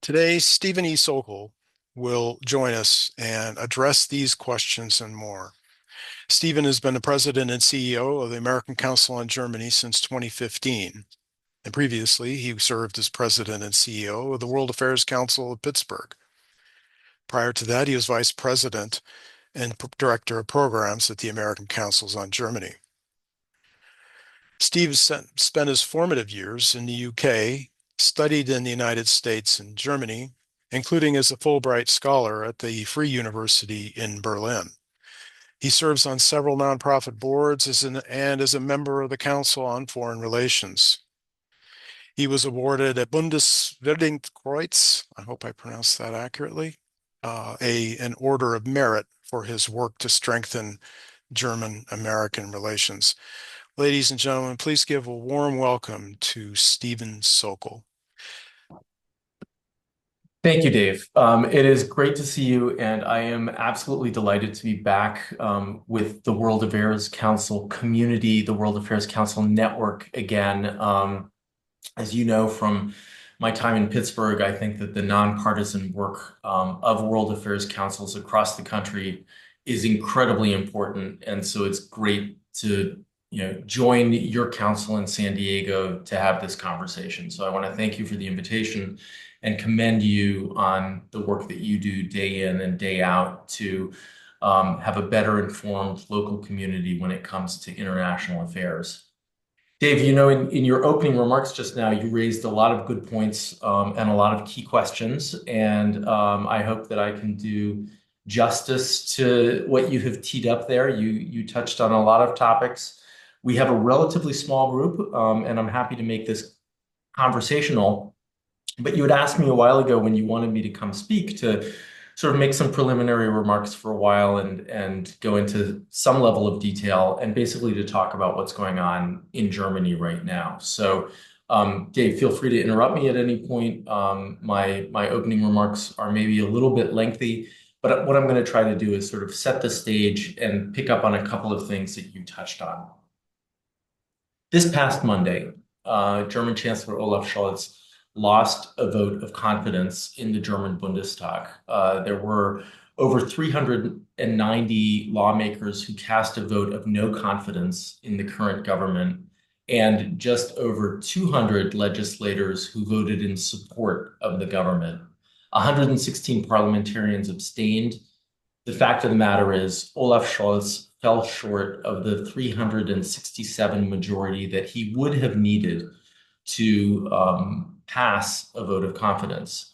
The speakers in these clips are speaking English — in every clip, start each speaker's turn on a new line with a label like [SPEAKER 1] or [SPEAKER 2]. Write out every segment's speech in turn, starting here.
[SPEAKER 1] Today, Stephen E. Sokol will join us and address these questions and more. Stephen has been the president and CEO of the American Council on Germany since 2015. And previously, he served as president and CEO of the World Affairs Council of Pittsburgh. Prior to that, he was vice president and director of programs at the American Councils on Germany. Steve spent his formative years in the UK, studied in the United States and Germany, including as a Fulbright scholar at the Free University in Berlin. He serves on several nonprofit boards and as a member of the Council on Foreign Relations. He was awarded a Bundesverdienstkreuz, I hope I pronounced that accurately, an Order of Merit for his work to strengthen German-American relations. Ladies and gentlemen, please give a warm welcome to Stephen Sokol.
[SPEAKER 2] Thank you, Dave. It is great to see you, and I am absolutely delighted to be back with the World Affairs Council community, the World Affairs Council network again. As you know from my time in Pittsburgh, I think that the nonpartisan work of World Affairs Councils across the country is incredibly important, and so it's great to join your council in San Diego to have this conversation. So I want to thank you for the invitation and commend you on the work that you do day in and day out to have a better informed local community when it comes to international affairs. Dave, in your opening remarks just now, you raised a lot of good points and a lot of key questions, and I hope that I can do justice to what you have teed up there. You touched on a lot of topics. We have a relatively small group, and I'm happy to make this conversational. But you had asked me a while ago when you wanted me to come speak to sort of make some preliminary remarks for a while and go into some level of detail and basically to talk about what's going on in Germany right now. So, Dave, feel free to interrupt me at any point. My opening remarks are maybe a little bit lengthy, but what I'm going to try to do is sort of set the stage and pick up on a couple of things that you touched on. This past Monday, German Chancellor Olaf Scholz lost a vote of confidence in the German Bundestag. There were over 390 lawmakers who cast a vote of no confidence in the current government, and just over 200 legislators who voted in support of the government. 116 parliamentarians abstained. The fact of the matter is, Olaf Scholz fell short of the 367 majority that he would have needed to pass a vote of confidence.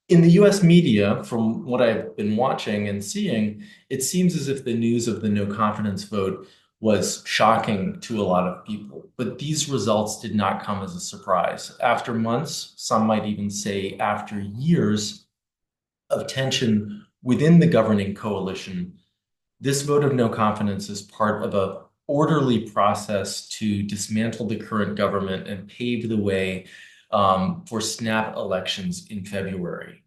[SPEAKER 2] In the US media, from what I've been watching and seeing, it seems as if the news of the no confidence vote was shocking to a lot of people. But these results did not come as a surprise. After months, some might even say after years of tension within the governing coalition, this vote of no confidence is part of an orderly process to dismantle the current government and pave the way for snap elections in February.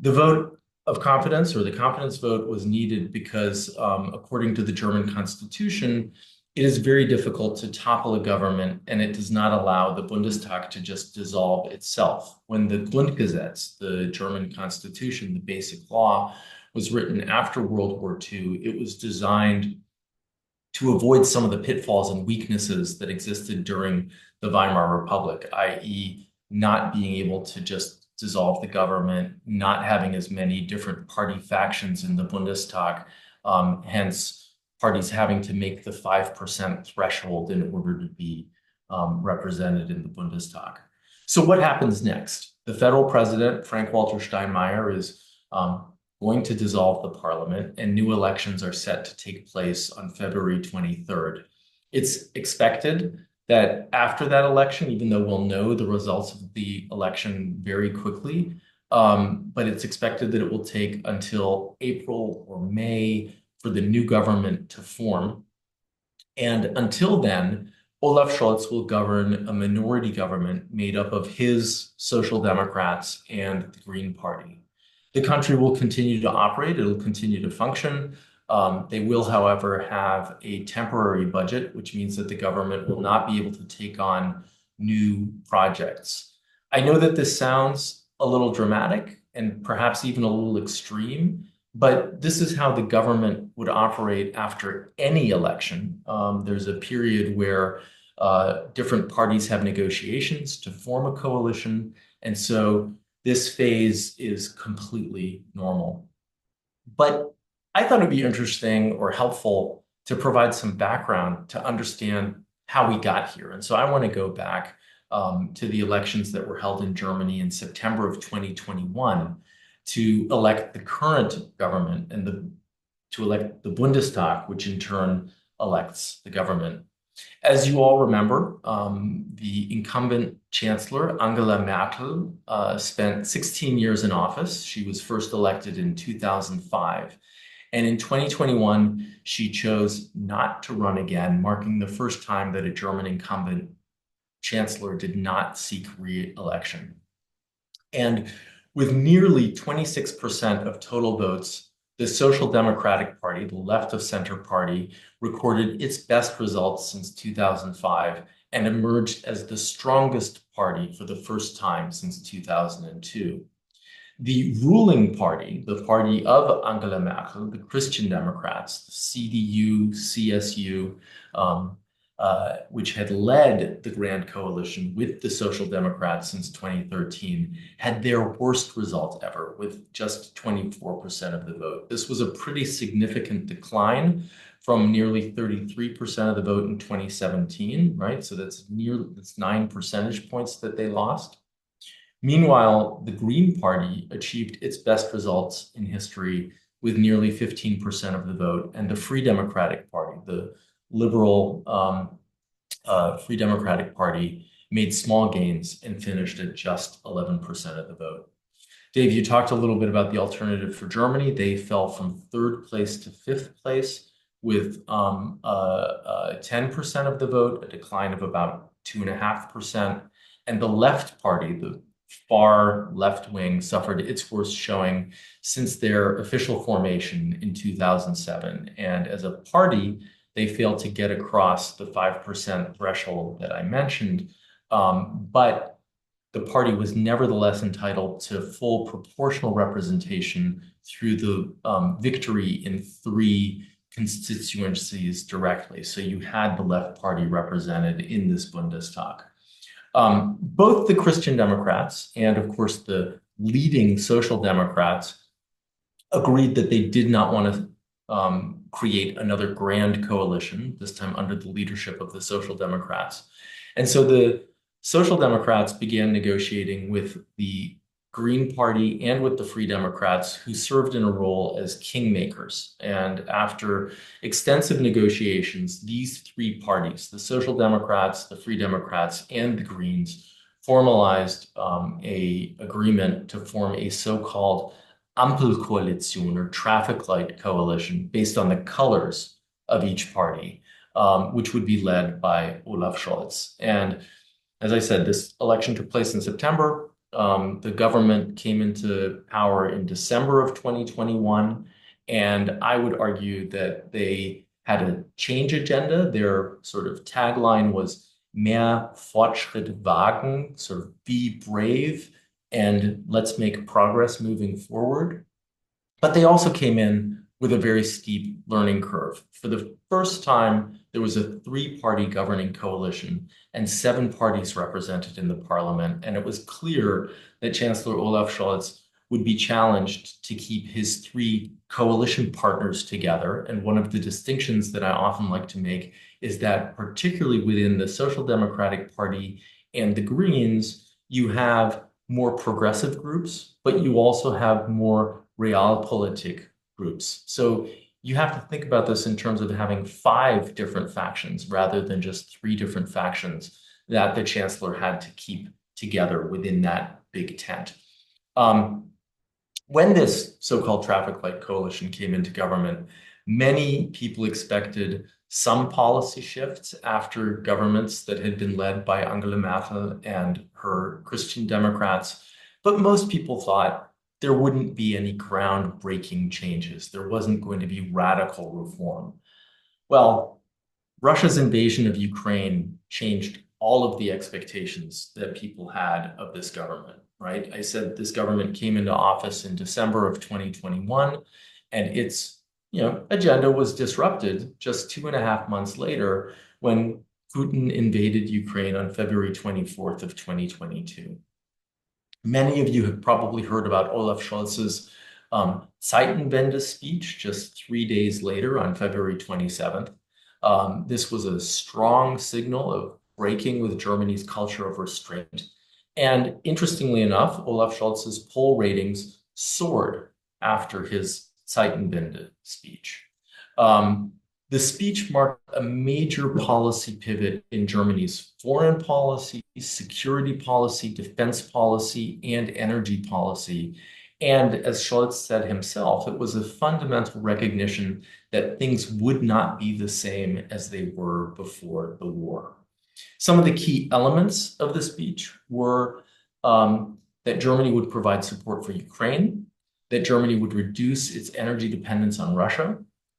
[SPEAKER 2] The vote of confidence, or the confidence vote, was needed because, according to the German Constitution, it is very difficult to topple a government, and it does not allow the Bundestag to just dissolve itself. When the Grundgesetz, the German Constitution, the basic law, was written after World War II, it was designed to avoid some of the pitfalls and weaknesses that existed during the Weimar Republic, i.e., not being able to just dissolve the government, not having as many different party factions in the Bundestag, hence parties having to make the 5% threshold in order to be represented in the Bundestag. So what happens next? The federal president, Frank-Walter Steinmeier, is going to dissolve the parliament, and new elections are set to take place on February 23rd. It's expected that after that election, even though we'll know the results of the election very quickly, but it's expected that it will take until April or May for the new government to form. And until then, Olaf Scholz will govern a minority government made up of his Social Democrats and the Green Party. The country will continue to operate, it'll continue to function. They will, however, have a temporary budget, which means that the government will not be able to take on new projects. I know that this sounds a little dramatic and perhaps even a little extreme, but this is how the government would operate after any election. There's a period where different parties have negotiations to form a coalition, and so this phase is completely normal. But I thought it'd be interesting or helpful to provide some background to understand how we got here. And so I want to go back to the elections that were held in Germany in September of 2021 to elect the current government and to elect the Bundestag, which in turn elects the government. As you all remember, the incumbent Chancellor Angela Merkel spent 16 years in office. She was first elected in 2005. And in 2021, she chose not to run again, marking the first time that a German incumbent chancellor did not seek re-election. And with nearly 26% of total votes, the Social Democratic Party, the left of center party, recorded its best results since 2005 and emerged as the strongest party for the first time since 2002. The ruling party, the party of Angela Merkel, the Christian Democrats, the CDU, CSU, which had led the Grand Coalition with the Social Democrats since 2013, had their worst result ever with just 24% of the vote. This was a pretty significant decline from nearly 33% of the vote in 2017, right? So that's 9 percentage points that they lost. Meanwhile, the Green Party achieved its best results in history with nearly 15% of the vote, and the Free Democratic Party, the liberal Free Democratic Party, made small gains and finished at just 11% of the vote. Dave, you talked a little bit about the alternative for Germany. They fell from third place to fifth place with 10% of the vote, a decline of about 2.5%. And the left party, the far left wing, suffered its worst showing since their official formation in 2007. And as a party, they failed to get across the 5% threshold that I mentioned. But the party was nevertheless entitled to full proportional representation through the victory in 3 constituencies directly. So you had the left party represented in this Bundestag. Both the Christian Democrats and, of course, the leading Social Democrats agreed that they did not want to create another grand coalition, this time under the leadership of the Social Democrats. And so the Social Democrats began negotiating with the Green Party and with the Free Democrats, who served in a role as kingmakers. And after extensive negotiations, these 3 parties, the Social Democrats, the Free Democrats, and the Greens, formalized an agreement to form a so-called Ampelkoalition, or traffic light coalition, based on the colors of each party, which would be led by Olaf Scholz. And as I said, this election took place in September. The government came into power in December of 2021, and I would argue that they had a change agenda. Their sort of tagline was "Mehr Fortschritt wagen," sort of be brave, and let's make progress moving forward. But they also came in with a very steep learning curve. For the first time, there was a 3-party governing coalition and 7 parties represented in the parliament. And it was clear that Chancellor Olaf Scholz would be challenged to keep his 3 coalition partners together. And one of the distinctions that I often like to make is that particularly within the Social Democratic Party and the Greens, you have more progressive groups, but you also have more realpolitik groups. So you have to think about this in terms of having 5 different factions rather than just 3 different factions that the chancellor had to keep together within that big tent. When this so-called traffic light coalition came into government, many people expected some policy shifts after governments that had been led by Angela Merkel and her Christian Democrats, but most people thought there wouldn't be any groundbreaking changes. There wasn't going to be radical reform. Well, Russia's invasion of Ukraine changed all of the expectations that people had of this government, right? I said this government came into office in December of 2021, and its agenda was disrupted just 2.5 months later when Putin invaded Ukraine on February 24th of 2022. Many of you have probably heard about Olaf Scholz's Zeitenwende speech just 3 days later on February 27th. This was a strong signal of breaking with Germany's culture of restraint. And interestingly enough, Olaf Scholz's poll ratings soared after his Zeitenwende speech. The speech marked a major policy pivot in Germany's foreign policy, security policy, defense policy, and energy policy. And as Scholz said himself, it was a fundamental recognition that things would not be the same as they were before the war. Some of the key elements of the speech were that Germany would provide support for Ukraine, that Germany would reduce its energy dependence on Russia,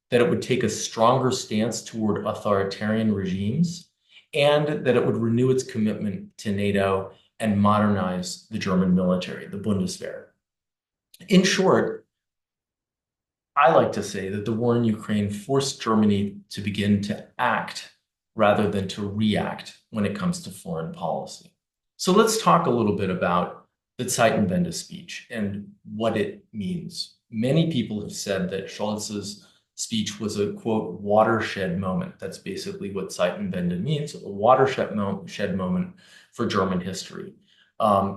[SPEAKER 2] that it would take a stronger stance toward authoritarian regimes, and that it would renew its commitment to NATO and modernize the German military, the Bundeswehr. In short, I like to say that the war in Ukraine forced Germany to begin to act rather than to react when it comes to foreign policy. So let's talk a little bit about the Zeitenwende speech and what it means. Many people have said that Scholz's speech was a, quote, watershed moment. That's basically what Zeitenwende means, a watershed moment for German history.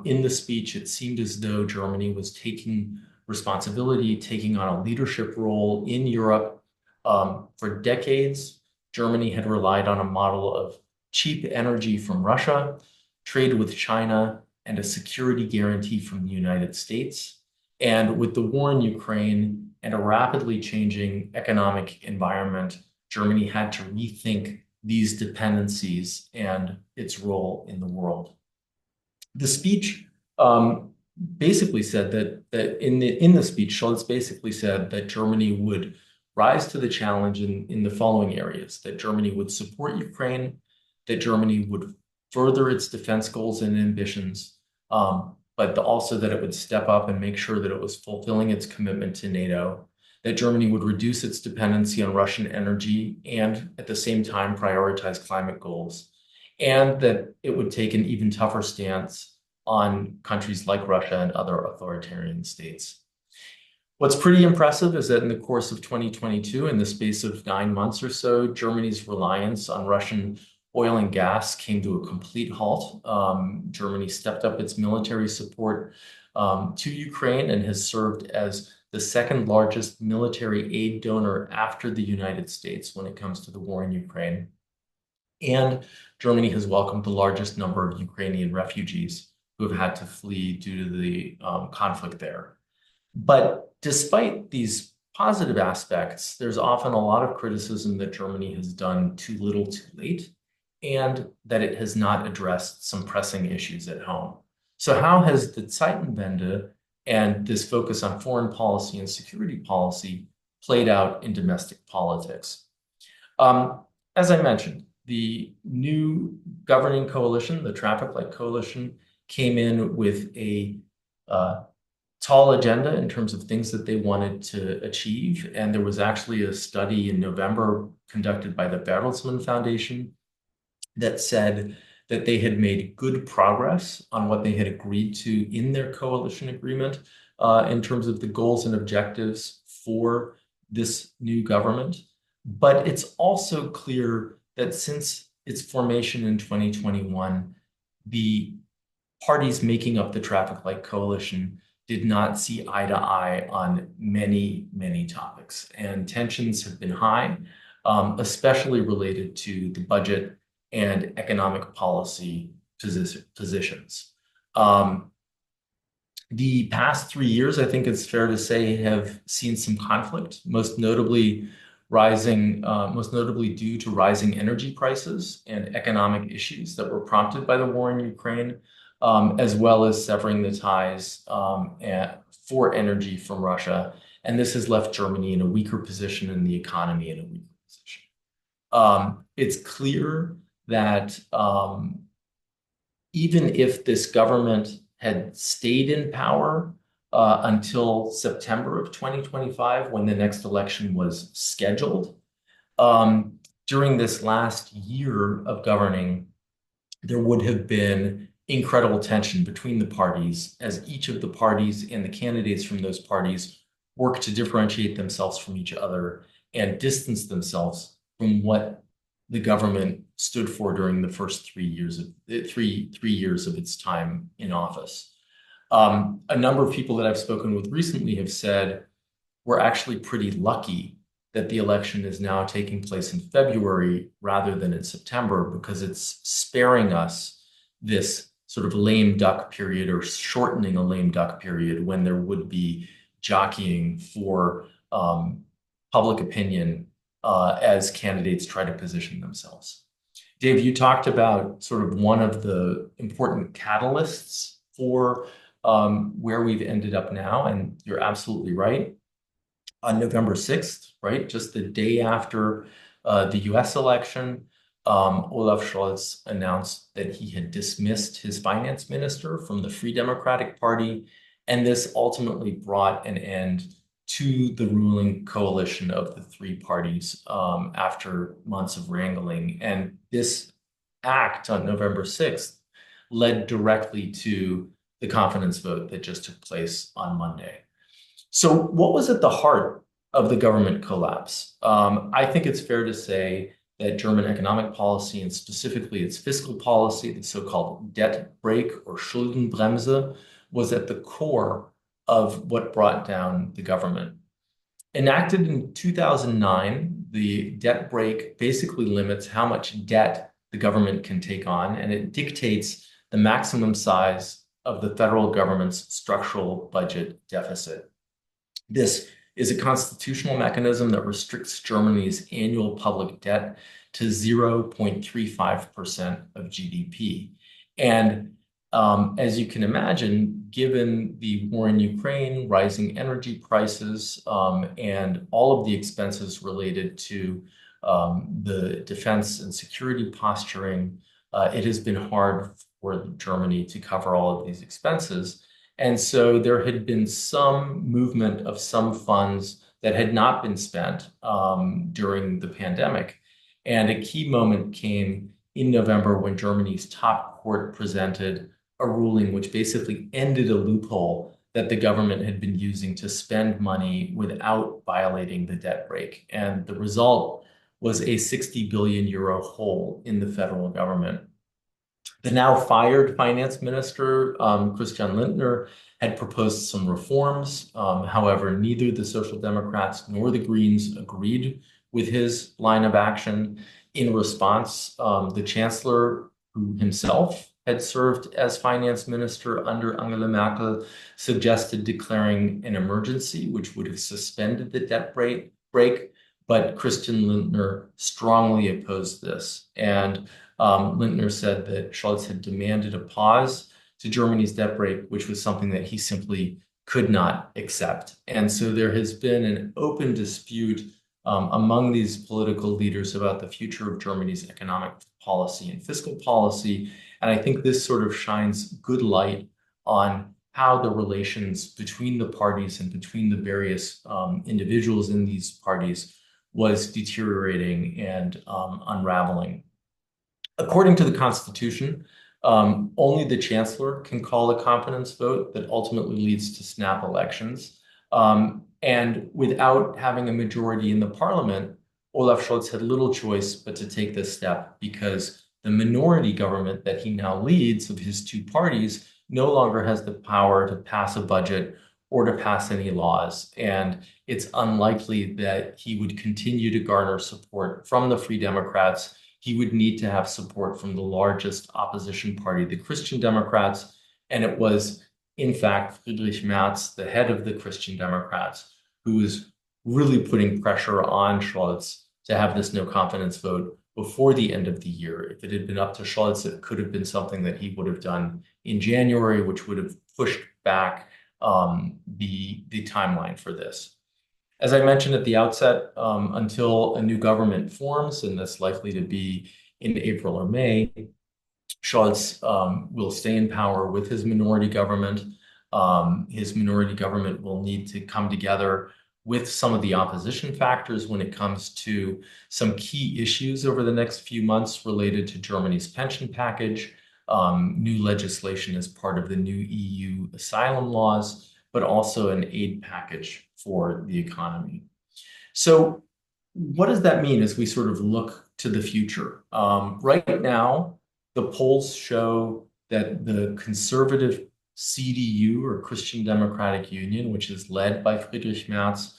[SPEAKER 2] In the speech, it seemed as though Germany was taking responsibility, taking on a leadership role in Europe. For decades, Germany had relied on a model of cheap energy from Russia, trade with China, and a security guarantee from the United States. And with the war in Ukraine and a rapidly changing economic environment, Germany had to rethink these dependencies and its role in the world. The speech basically said that in the speech, Scholz basically said that Germany would rise to the challenge in the following areas: that Germany would support Ukraine, that Germany would further its defense goals and ambitions, but also that it would step up and make sure that it was fulfilling its commitment to NATO, that Germany would reduce its dependency on Russian energy and at the same time prioritize climate goals, and that it would take an even tougher stance on countries like Russia and other authoritarian states. What's pretty impressive is that in the course of 2022, in the space of 9 months or so, Germany's reliance on Russian oil and gas came to a complete halt. Germany stepped up its military support to Ukraine and has served as the second largest military aid donor after the United States when it comes to the war in Ukraine. And Germany has welcomed the largest number of Ukrainian refugees who have had to flee due to the conflict there. But despite these positive aspects, there's often a lot of criticism that Germany has done too little too late, and that it has not addressed some pressing issues at home. So how has the Zeitenwende and this focus on foreign policy and security policy played out in domestic politics? As I mentioned, the new governing coalition, the traffic light coalition, came in with a tall agenda in terms of things that they wanted to achieve. And there was actually a study in November conducted by the Bertelsmann Foundation that said that they had made good progress on what they had agreed to in their coalition agreement in terms of the goals and objectives for this new government. But it's also clear that since its formation in 2021, the parties making up the traffic light coalition did not see eye to eye on many, many topics. And tensions have been high, especially related to the budget and economic policy positions. The past 3 years, I think it's fair to say, have seen some conflict, most notably due to rising energy prices and economic issues that were prompted by the war in Ukraine, as well as severing the ties for energy from Russia. And this has left Germany in a weaker position and the economy in a weaker position. It's clear that even if this government had stayed in power until September of 2025, when the next election was scheduled, during this last year of governing, there would have been incredible tension between the parties as each of the parties and the candidates from those parties work to differentiate themselves from each other and distance themselves from what the government stood for during the first 3 years of three years of its time in office. A number of people that I've spoken with recently have said we're actually pretty lucky that the election is now taking place in February rather than in September, because it's sparing us this sort of lame duck period, or shortening a lame duck period, when there would be jockeying for public opinion as candidates try to position themselves. Dave, you talked about sort of one of the important catalysts for where we've ended up now, and you're absolutely right. On November 6th, right, just the day after the US election, Olaf Scholz announced that he had dismissed his finance minister from the Free Democratic Party, and this ultimately brought an end to the ruling coalition of the three parties after months of wrangling. And this act on November 6th led directly to the confidence vote that just took place on Monday. So what was at the heart of the government collapse? I think it's fair to say that German economic policy, and specifically its fiscal policy, the so-called debt brake or Schuldenbremse, was at the core of what brought down the government. Enacted in 2009, the debt brake basically limits how much debt the government can take on, and it dictates the maximum size of the federal government's structural budget deficit. This is a constitutional mechanism that restricts Germany's annual public debt to 0.35% of GDP. And as you can imagine, given the war in Ukraine, rising energy prices, and all of the expenses related to the defense and security posturing, it has been hard for Germany to cover all of these expenses. And so there had been some movement of some funds that had not been spent during the pandemic. And a key moment came in November when Germany's top court presented a ruling which basically ended a loophole that the government had been using to spend money without violating the debt brake. And the result was a 60 billion euro hole in the federal government. The now fired finance minister, Christian Lindner, had proposed some reforms. However, neither the Social Democrats nor the Greens agreed with his line of action. In response, the Chancellor, who himself had served as finance minister under Angela Merkel, suggested declaring an emergency, which would have suspended the debt brake, but Christian Lindner strongly opposed this. And Lindner said that Scholz had demanded a pause to Germany's debt brake, which was something that he simply could not accept. And so there has been an open dispute among these political leaders about the future of Germany's economic policy and fiscal policy. And I think this sort of shines good light on how the relations between the parties and between the various individuals in these parties was deteriorating and unraveling. According to the Constitution, only the Chancellor can call a confidence vote that ultimately leads to snap elections. And without having a majority in the parliament, Olaf Scholz had little choice but to take this step, because the minority government that he now leads of his two parties no longer has the power to pass a budget or to pass any laws. And it's unlikely that he would continue to garner support from the Free Democrats. He would need to have support from the largest opposition party, the Christian Democrats. And it was, in fact, Friedrich Merz, the head of the Christian Democrats, who was really putting pressure on Scholz to have this no confidence vote before the end of the year. If it had been up to Scholz, it could have been something that he would have done in January, which would have pushed back the timeline for this. As I mentioned at the outset, until a new government forms, and that's likely to be in April or May, Scholz will stay in power with his minority government. His minority government will need to come together with some of the opposition factors when it comes to some key issues over the next few months related to Germany's pension package, new legislation as part of the new EU asylum laws, but also an aid package for the economy. So what does that mean as we sort of look to the future? Right now, the polls show that the conservative CDU, or Christian Democratic Union, which is led by Friedrich Merz,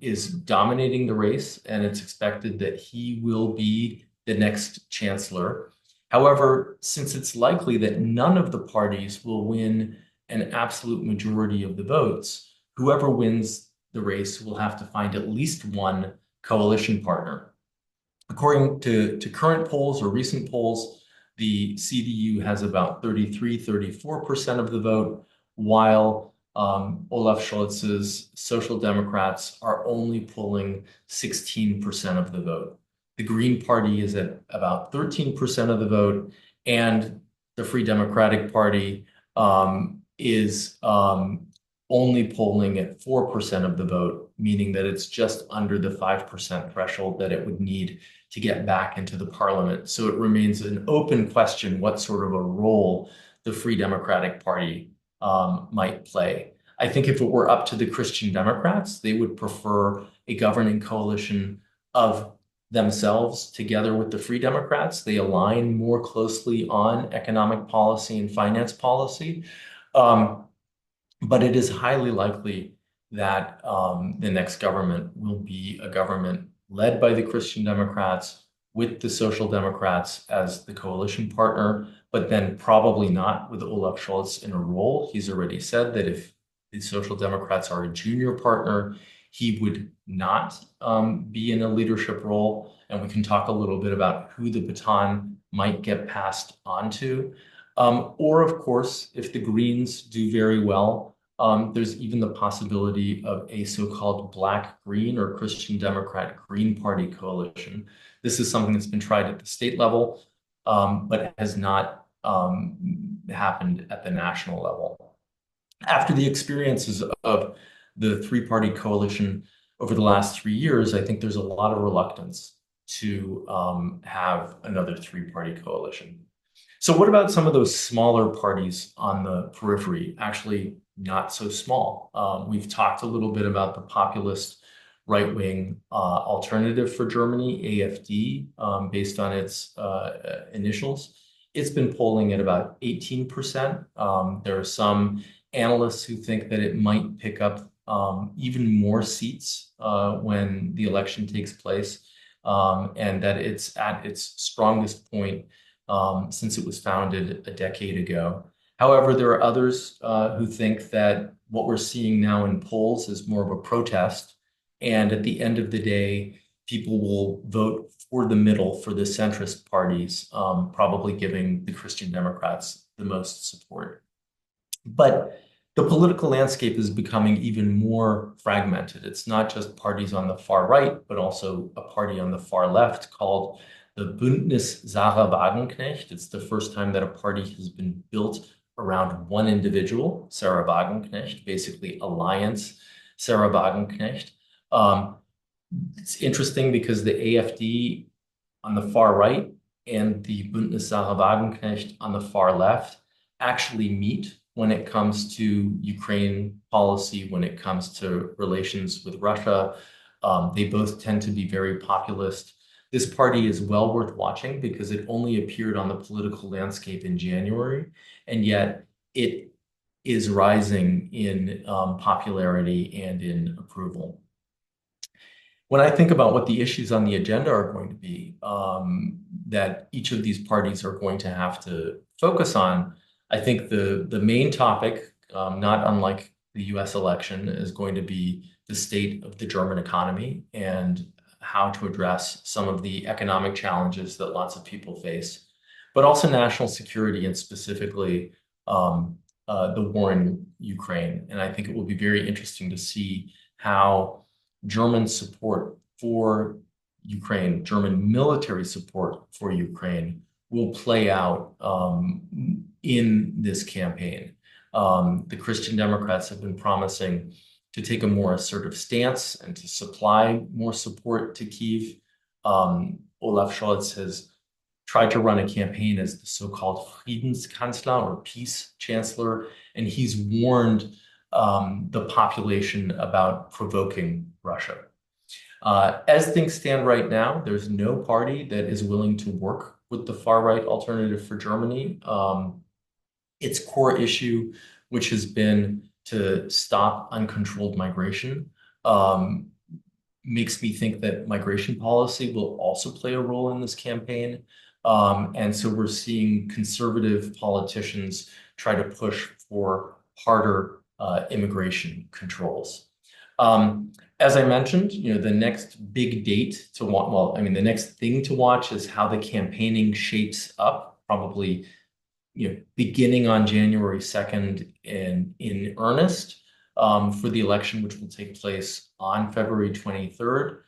[SPEAKER 2] is dominating the race, and it's expected that he will be the next chancellor. However, since it's likely that none of the parties will win an absolute majority of the votes, whoever wins the race will have to find at least one coalition partner. According to current polls or recent polls, the CDU has about 33, 34% of the vote, while Olaf Scholz's Social Democrats are only polling 16% of the vote. The Green Party is at about 13% of the vote, and the Free Democratic Party is only polling at 4% of the vote, meaning that it's just under the 5% threshold that it would need to get back into the parliament. So it remains an open question what sort of a role the Free Democratic Party might play. I think if it were up to the Christian Democrats, they would prefer a governing coalition of themselves together with the Free Democrats. They align more closely on economic policy and finance policy. But it is highly likely that the next government will be a government led by the Christian Democrats with the Social Democrats as the coalition partner, but then probably not with Olaf Scholz in a role. He's already said that if the Social Democrats are a junior partner, he would not be in a leadership role. And we can talk a little bit about who the baton might get passed on to. Or, of course, if the Greens do very well, there's even the possibility of a so-called Black-Green or Christian Democrat Green Party coalition. This is something that's been tried at the state level, but has not happened at the national level. After the experiences of the three-party coalition over the last 3 years, I think there's a lot of reluctance to have another three-party coalition. So what about some of those smaller parties on the periphery? Actually, not so small. We've talked a little bit about the populist right-wing alternative for Germany, AfD, based on its initials. It's been polling at about 18%. There are some analysts who think that it might pick up even more seats when the election takes place, and that it's at its strongest point since it was founded a decade ago. However, there are others who think that what we're seeing now in polls is more of a protest. And at the end of the day, people will vote for the middle, for the centrist parties, probably giving the Christian Democrats the most support. But the political landscape is becoming even more fragmented. It's not just parties on the far right, but also a party on the far left called the Bündnis Sarah Wagenknecht. It's the first time that a party has been built around one individual, Sarah Wagenknecht, basically Alliance Sarah Wagenknecht. It's interesting because the AfD on the far right and the Bündnis Sarah Wagenknecht on the far left actually meet when it comes to Ukraine policy, when it comes to relations with Russia. They both tend to be very populist. This party is well worth watching because it only appeared on the political landscape in January, and yet it is rising in popularity and in approval. When I think about what the issues on the agenda are going to be, that each of these parties are going to have to focus on, I think the main topic, not unlike the US election, is going to be the state of the German economy and how to address some of the economic challenges that lots of people face, but also national security and specifically the war in Ukraine. And I think it will be very interesting to see how German support for Ukraine, German military support for Ukraine will play out in this campaign. The Christian Democrats have been promising to take a more assertive stance and to supply more support to Kyiv. Olaf Scholz has tried to run a campaign as the so-called Friedenskanzler or peace chancellor, and he's warned the population about provoking Russia. As things stand right now, there's no party that is willing to work with the far-right Alternative for Germany. Its core issue, which has been to stop uncontrolled migration, makes me think that migration policy will also play a role in this campaign. And so we're seeing conservative politicians try to push for harder immigration controls. As I mentioned, the next big date to watch, well, I mean, the next thing to watch is how the campaigning shapes up, probably, beginning on January 2nd and in earnest for the election, which will take place on February 23rd.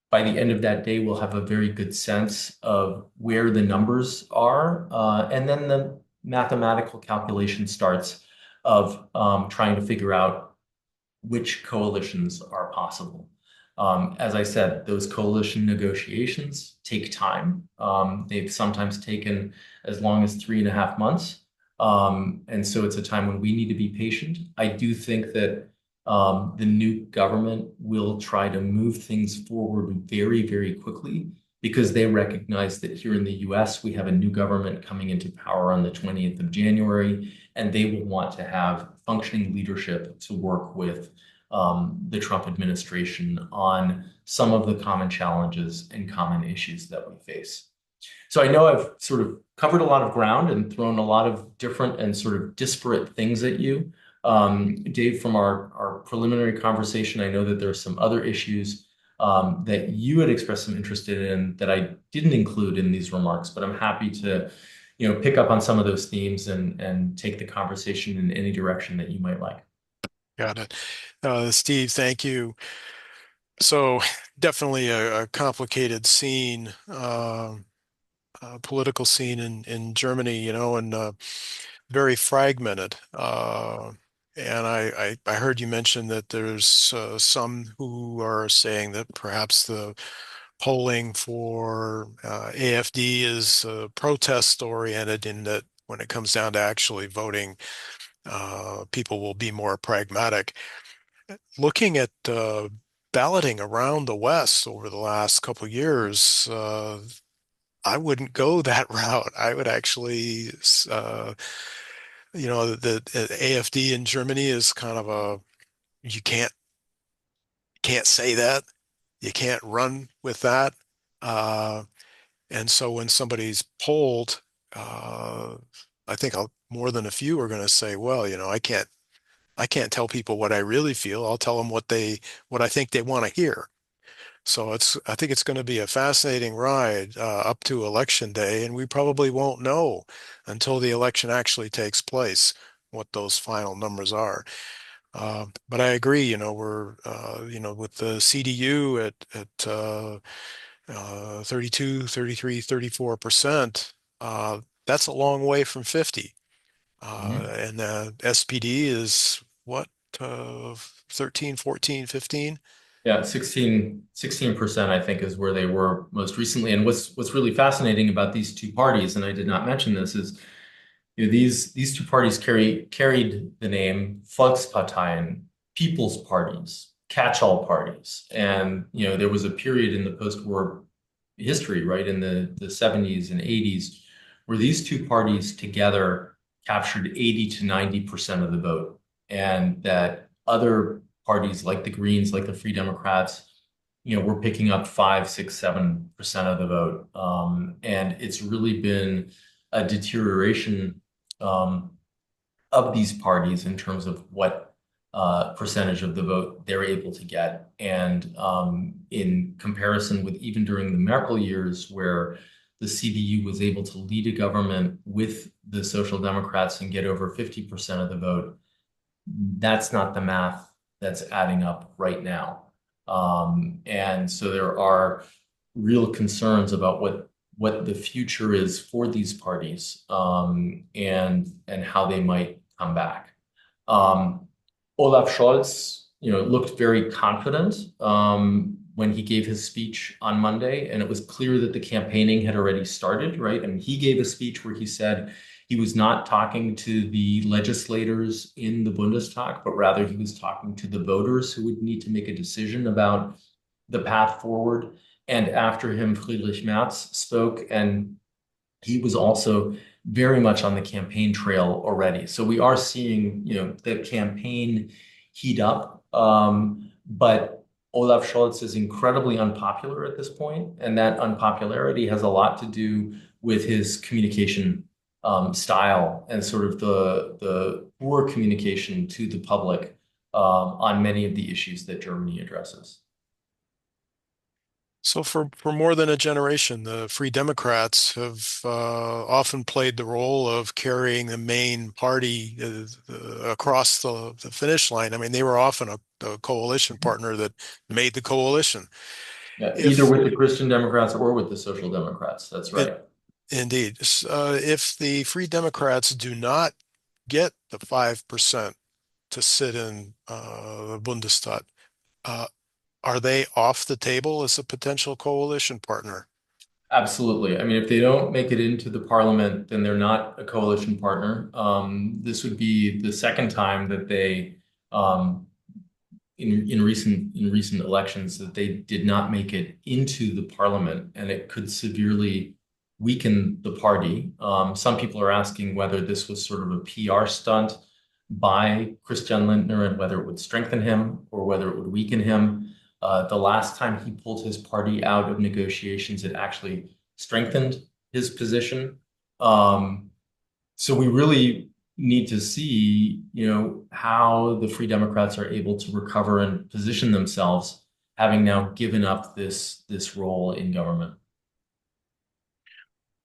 [SPEAKER 2] By the end of that day, we'll have a very good sense of where the numbers are. And then the mathematical calculation starts of trying to figure out which coalitions are possible. As I said, those coalition negotiations take time. They've sometimes taken as long as 3.5 months. And so it's a time when we need to be patient. I do think that the new government will try to move things forward very, very quickly because they recognize that here in the US, we have a new government coming into power on the 20th of January, and they will want to have functioning leadership to work with the Trump administration on some of the common challenges and common issues that we face. So I know I've sort of covered a lot of ground and thrown a lot of different and sort of disparate things at you. Dave, from our preliminary conversation, I know that there are some other issues that you had expressed some interest in that I didn't include in these remarks, but I'm happy to, pick up on some of those themes and take the conversation in any direction that you might like.
[SPEAKER 1] Got it. Steve, thank you. So definitely a complicated scene, political scene in Germany, and very fragmented. And I heard you mention that there's some who are saying that perhaps the polling for AFD is protest oriented in that when it comes down to actually voting, people will be more pragmatic. Looking at balloting around the West over the last couple of years, I wouldn't go that route. I would actually, the AFD in Germany is kind of you can't say that. You can't run with that. Uh, and so when somebody's polled, I think more than a few are going to say, well, I can't tell people what I really feel. I'll tell them what I think they want to hear. So I think it's going to be a fascinating ride up to election day, and we probably won't know until the election actually takes place what those final numbers are. But I agree, we're, with the CDU at 32, 33, 34%, that's a long way from 50.
[SPEAKER 2] Mhm.
[SPEAKER 1] And SPD is what, 13, 14, 15?
[SPEAKER 2] Yeah, 16% I think is where they were most recently. And what's really fascinating about these two parties, and I did not mention this, is these two parties carried the name Volksparteien, people's parties, catch-all parties. And there was a period in the post-war history, right, in the 70s and 80s, where these two parties together captured 80 to 90% of the vote, and that other parties like the Greens, like the Free Democrats, were picking up 5, 6, 7% of the vote. And it's really been a deterioration of these parties in terms of what percentage of the vote they're able to get. And in comparison with even during the Merkel years, where the CDU was able to lead a government with the Social Democrats and get over 50% of the vote, that's not the math that's adding up right now. And so there are real concerns about what what the future is for these parties, and how they might come back. Um, Olaf Scholz, looked very confident when he gave his speech on Monday, and it was clear that the campaigning had already started, right? I mean, he gave a speech where he said he was not talking to the legislators in the Bundestag, but rather he was talking to the voters who would need to make a decision about the path forward. And after him, Friedrich Merz spoke, and he was also very much on the campaign trail already. So we are seeing, the campaign heat up. But Olaf Scholz is incredibly unpopular at this point, and that unpopularity has a lot to do with his communication style and sort of the poor communication to the public on many of the issues that Germany addresses.
[SPEAKER 1] So for more than a generation, the Free Democrats have often played the role of carrying the main party across the finish line. I mean, they were often a coalition partner that made the coalition.
[SPEAKER 2] Yeah, either
[SPEAKER 1] If
[SPEAKER 2] with the Christian Democrats or with the Social Democrats. That's
[SPEAKER 1] it,
[SPEAKER 2] right.
[SPEAKER 1] Indeed, if the Free Democrats do not get the 5% to sit in the Bundestag, uh, are they off the table as a potential coalition partner?
[SPEAKER 2] Absolutely. I mean, if they don't make it into the parliament, then they're not a coalition partner. This would be the second time that they, um, in recent elections, that they did not make it into the parliament, and it could severely weaken the party. Some people are asking whether this was sort of a PR stunt by Christian Lindner and whether it would strengthen him or whether it would weaken him. The last time he pulled his party out of negotiations, it actually strengthened his position. Um, so we really need to see, how the Free Democrats are able to recover and position themselves, having now given up this role in government.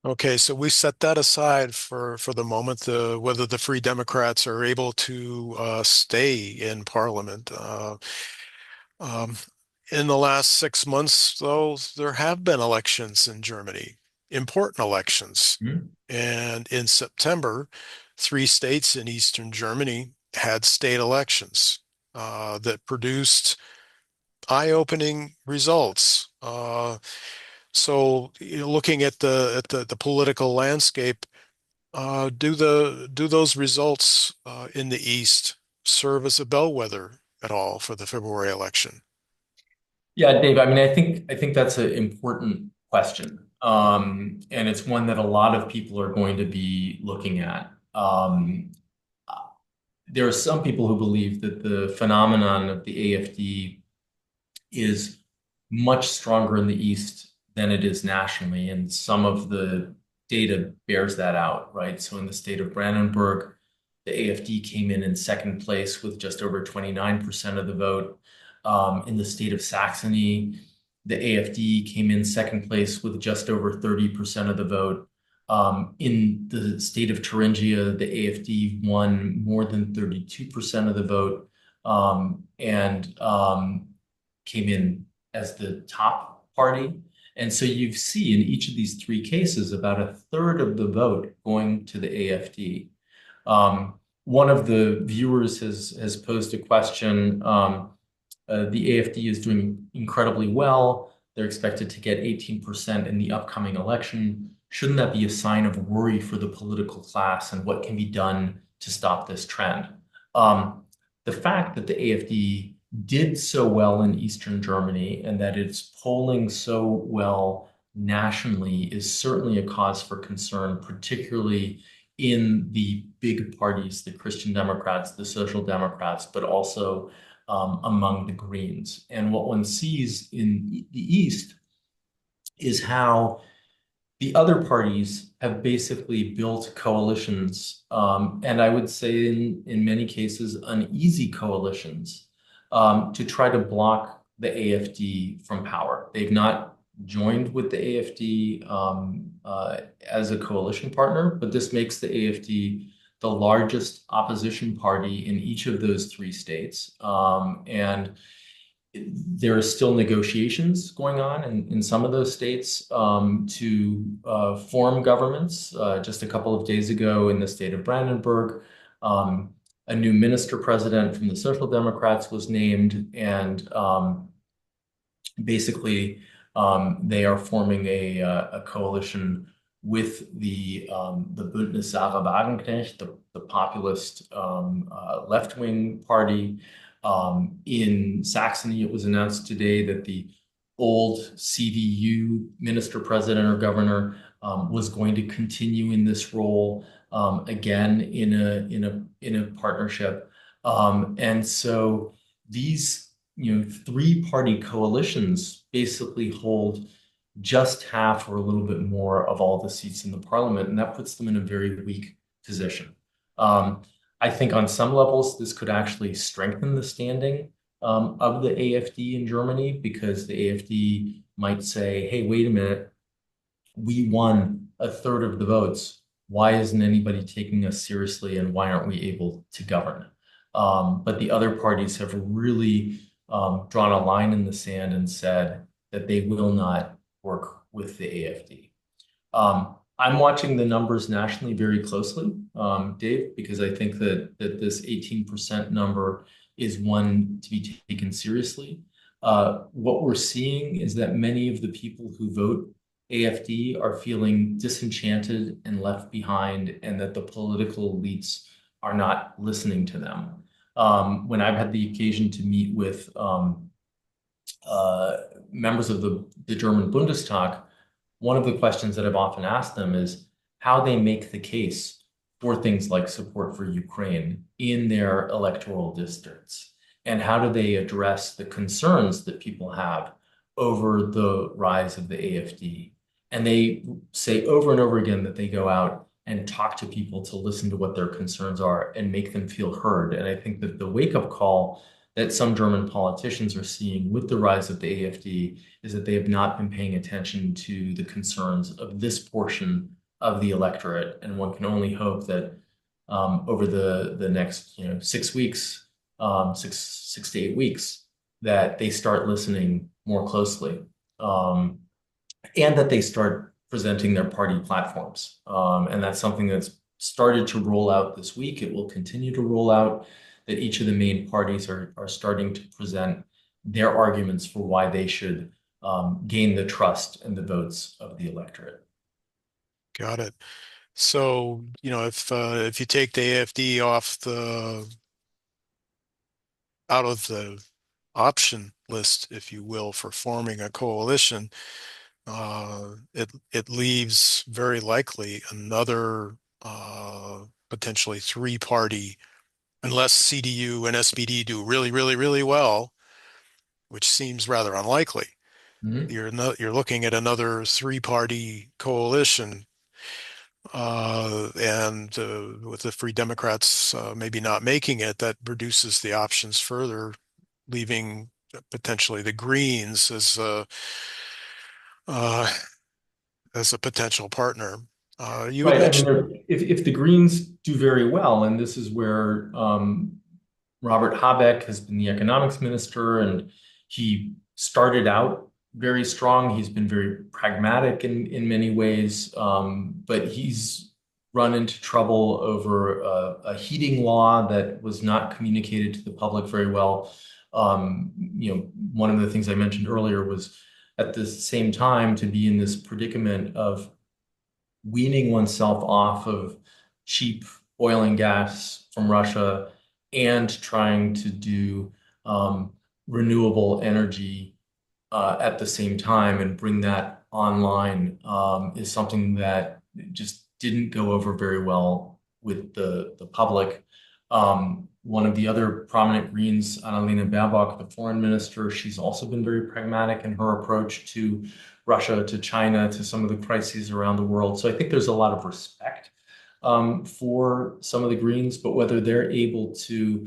[SPEAKER 1] Okay, so we set that aside for the moment, whether the Free Democrats are able to stay in Parliament. Um, in the last 6 months, though, there have been elections in Germany, important elections.
[SPEAKER 2] Hmm?
[SPEAKER 1] And in September, three states in Eastern Germany had state elections that produced eye-opening results. Looking at the political landscape, do those results in the East serve as a bellwether at all for the February election?
[SPEAKER 2] Yeah, Dave, I mean, I think that's an important question. And it's one that a lot of people are going to be looking at. There are some people who believe that the phenomenon of the AfD is much stronger in the East than it is nationally, and some of the data bears that out, right? So in the state of Brandenburg, the AfD came in second place with just over 29% of the vote. In the state of Saxony, the AfD came in second place with just over 30% of the vote. In the state of Thuringia, the AfD won more than 32% of the vote, and came in as the top party. And so you see in each of these three cases about a third of the vote going to the AfD. One of the viewers has posed a question. The AfD is doing incredibly well. They're expected to get 18% in the upcoming election. Shouldn't that be a sign of worry for the political class, and what can be done to stop this trend? The fact that the AfD did so well in Eastern Germany and that it's polling so well nationally is certainly a cause for concern, particularly in the big parties, the Christian Democrats, the Social Democrats, but also among the Greens. And what one sees in the East is how the other parties have basically built coalitions, and I would say in many cases, uneasy coalitions, to try to block the AfD from power. They've not joined with the AfD as a coalition partner, but this makes the AfD the largest opposition party in each of those three states. And there are still negotiations going on in some of those states to form governments. Just a couple of days ago in the state of Brandenburg, a new minister president from the Social Democrats was named, and basically they are forming a coalition with the Bündnis Sarah Wagenknecht, the populist left-wing party. In Saxony, it was announced today that the old CDU minister president or governor was going to continue in this role again in a partnership. And so these three-party coalitions basically hold just half or a little bit more of all the seats in the parliament, and that puts them in a very weak position. I think on some levels, this could actually strengthen the standing of the AfD in Germany, because the AfD might say, hey, wait a minute, we won a third of the votes. Why isn't anybody taking us seriously, and why aren't we able to govern? But the other parties have really drawn a line in the sand and said that they will not work with the AfD. I'm watching the numbers nationally very closely, Dave, because I think that this 18% number is one to be taken seriously. What we're seeing is that many of the people who vote AfD are feeling disenchanted and left behind, and that the political elites are not listening to them. When I've had the occasion to meet with members of the German Bundestag, one of the questions that I've often asked them is how they make the case for things like support for Ukraine in their electoral districts, and how do they address the concerns that people have over the rise of the AfD. And they say over and over again that they go out and talk to people to listen to what their concerns are and make them feel heard. And I think that the wake-up call that some German politicians are seeing with the rise of the AfD is that they have not been paying attention to the concerns of this portion of the electorate. And one can only hope that over the next 6 weeks, 6 to 8 weeks, that they start listening more closely, and that they start presenting their party platforms. And that's something that's started to roll out this week. It will continue to roll out, that each of the main parties are starting to present their arguments for why they should gain the trust and the votes of the electorate.
[SPEAKER 1] Got it. So, if you take the AfD out of the option list, if you will, for forming a coalition, it leaves very likely another potentially three-party, unless CDU and SPD do really, really, really well, which seems rather unlikely.
[SPEAKER 2] Mhm.
[SPEAKER 1] You're looking at another three-party coalition, and with the Free Democrats maybe not making it, that reduces the options further, leaving potentially the Greens uh, as a potential partner. You had
[SPEAKER 2] Right. I mean,
[SPEAKER 1] mentioned,
[SPEAKER 2] if the Greens do very well, and this is where Robert Habeck has been the economics minister, and he started out very strong. He's been very pragmatic in many ways, but he's run into trouble over a heating law that was not communicated to the public very well. One of the things I mentioned earlier was at the same time to be in this predicament of weaning oneself off of cheap oil and gas from Russia and trying to do renewable energy at the same time and bring that online is something that just didn't go over very well with the public. One of the other prominent Greens, Annalena Baerbock, the foreign minister, she's also been very pragmatic in her approach to Russia, to China, to some of the crises around the world. So I think there's a lot of respect for some of the Greens, but whether they're able to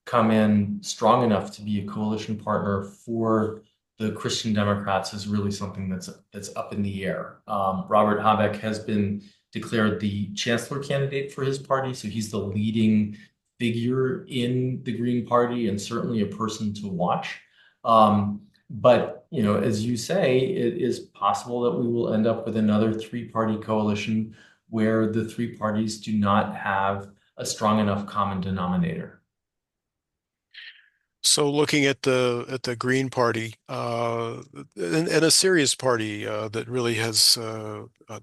[SPEAKER 2] come in strong enough to be a coalition partner for the Christian Democrats is really something that's up in the air. Robert Habeck has been declared the chancellor candidate for his party, so he's the leading figure in the Green Party and certainly a person to watch. But as you say, it is possible that we will end up with another three-party coalition where the three parties do not have a strong enough common denominator.
[SPEAKER 1] So looking at the Green Party, and a serious party that really has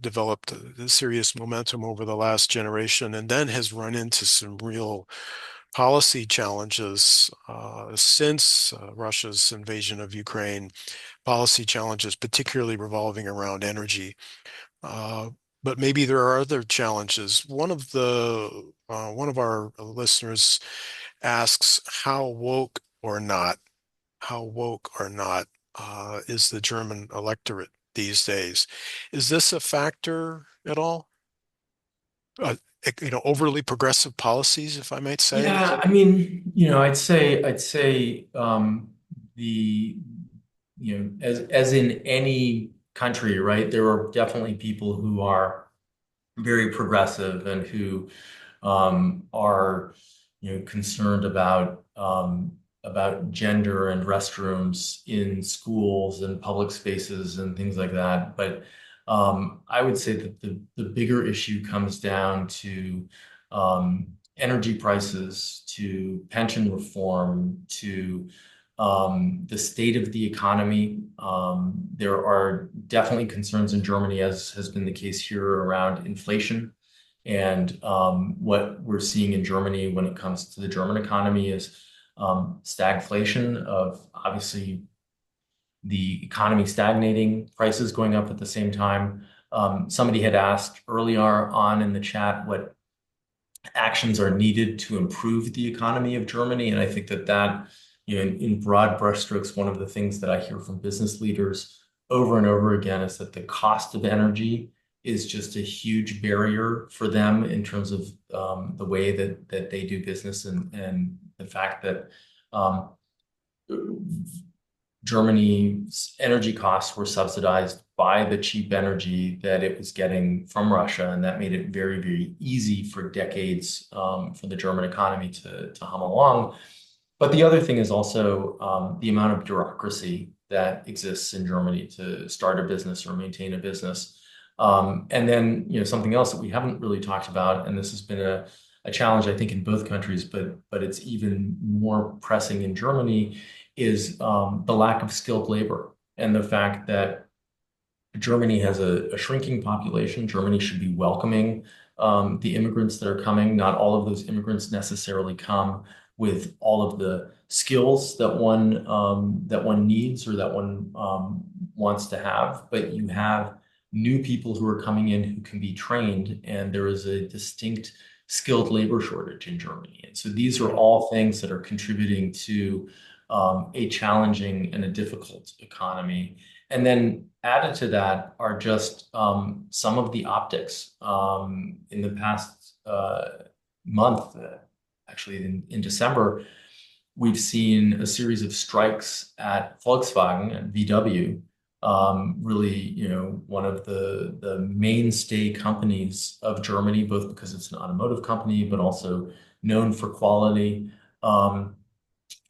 [SPEAKER 1] developed a serious momentum over the last generation, and then has run into some real policy challenges since Russia's invasion of Ukraine, policy challenges particularly revolving around energy. Uh, but maybe there are other challenges. One of our listeners asks how woke or not is the German electorate these days? Is this a factor at all? Uh, overly progressive policies, if I might say.
[SPEAKER 2] Yeah, I mean, I'd say the as in any country, right? There are definitely people who are very progressive and who are concerned about gender and restrooms in schools and public spaces and things like that. But I would say that the bigger issue comes down to energy prices, to pension reform, to the state of the economy. There are definitely concerns in Germany, as has been the case here, around inflation. And what we're seeing in Germany when it comes to the German economy is stagflation of obviously the economy stagnating, prices going up at the same time. Somebody had asked earlier on in the chat what actions are needed to improve the economy of Germany. And I think that in broad brushstrokes, one of the things that I hear from business leaders over and over again is that the cost of energy is just a huge barrier for them in terms of the way that they do business, and the fact that um, Germany's energy costs were subsidized by the cheap energy that it was getting from Russia, and that made it very, very easy for decades for the German economy to hum along. But the other thing is also the amount of bureaucracy that exists in Germany to start a business or maintain a business. And then, something else that we haven't really talked about, and this has been a challenge, I think, in both countries, but it's even more pressing in Germany, is the lack of skilled labor and the fact that Germany has a shrinking population. Germany should be welcoming the immigrants that are coming. Not all of those immigrants necessarily come with all of the skills that one needs or that one wants to have, but you have new people who are coming in who can be trained, and there is a distinct skilled labor shortage in Germany. And so these are all things that are contributing to a challenging and a difficult economy. And then added to that are just some of the optics. In the past month, actually in December, we've seen a series of strikes at Volkswagen and VW, really, one of the mainstay companies of Germany, both because it's an automotive company, but also known for quality.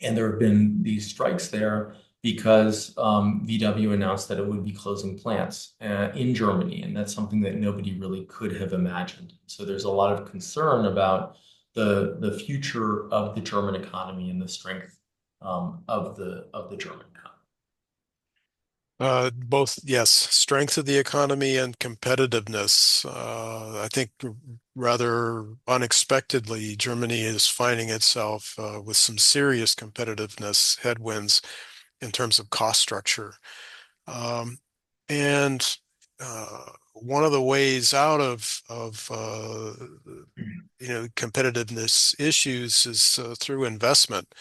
[SPEAKER 2] And there have been these strikes there because VW announced that it would be closing plants in Germany, and that's something that nobody really could have imagined. So there's a lot of concern about the future of the German economy and the strength of the German economy.
[SPEAKER 1] Both, yes, strength of the economy and competitiveness. I think rather unexpectedly, Germany is finding itself with some serious competitiveness headwinds in terms of cost structure. Um, and one of the ways out of competitiveness issues is through investment.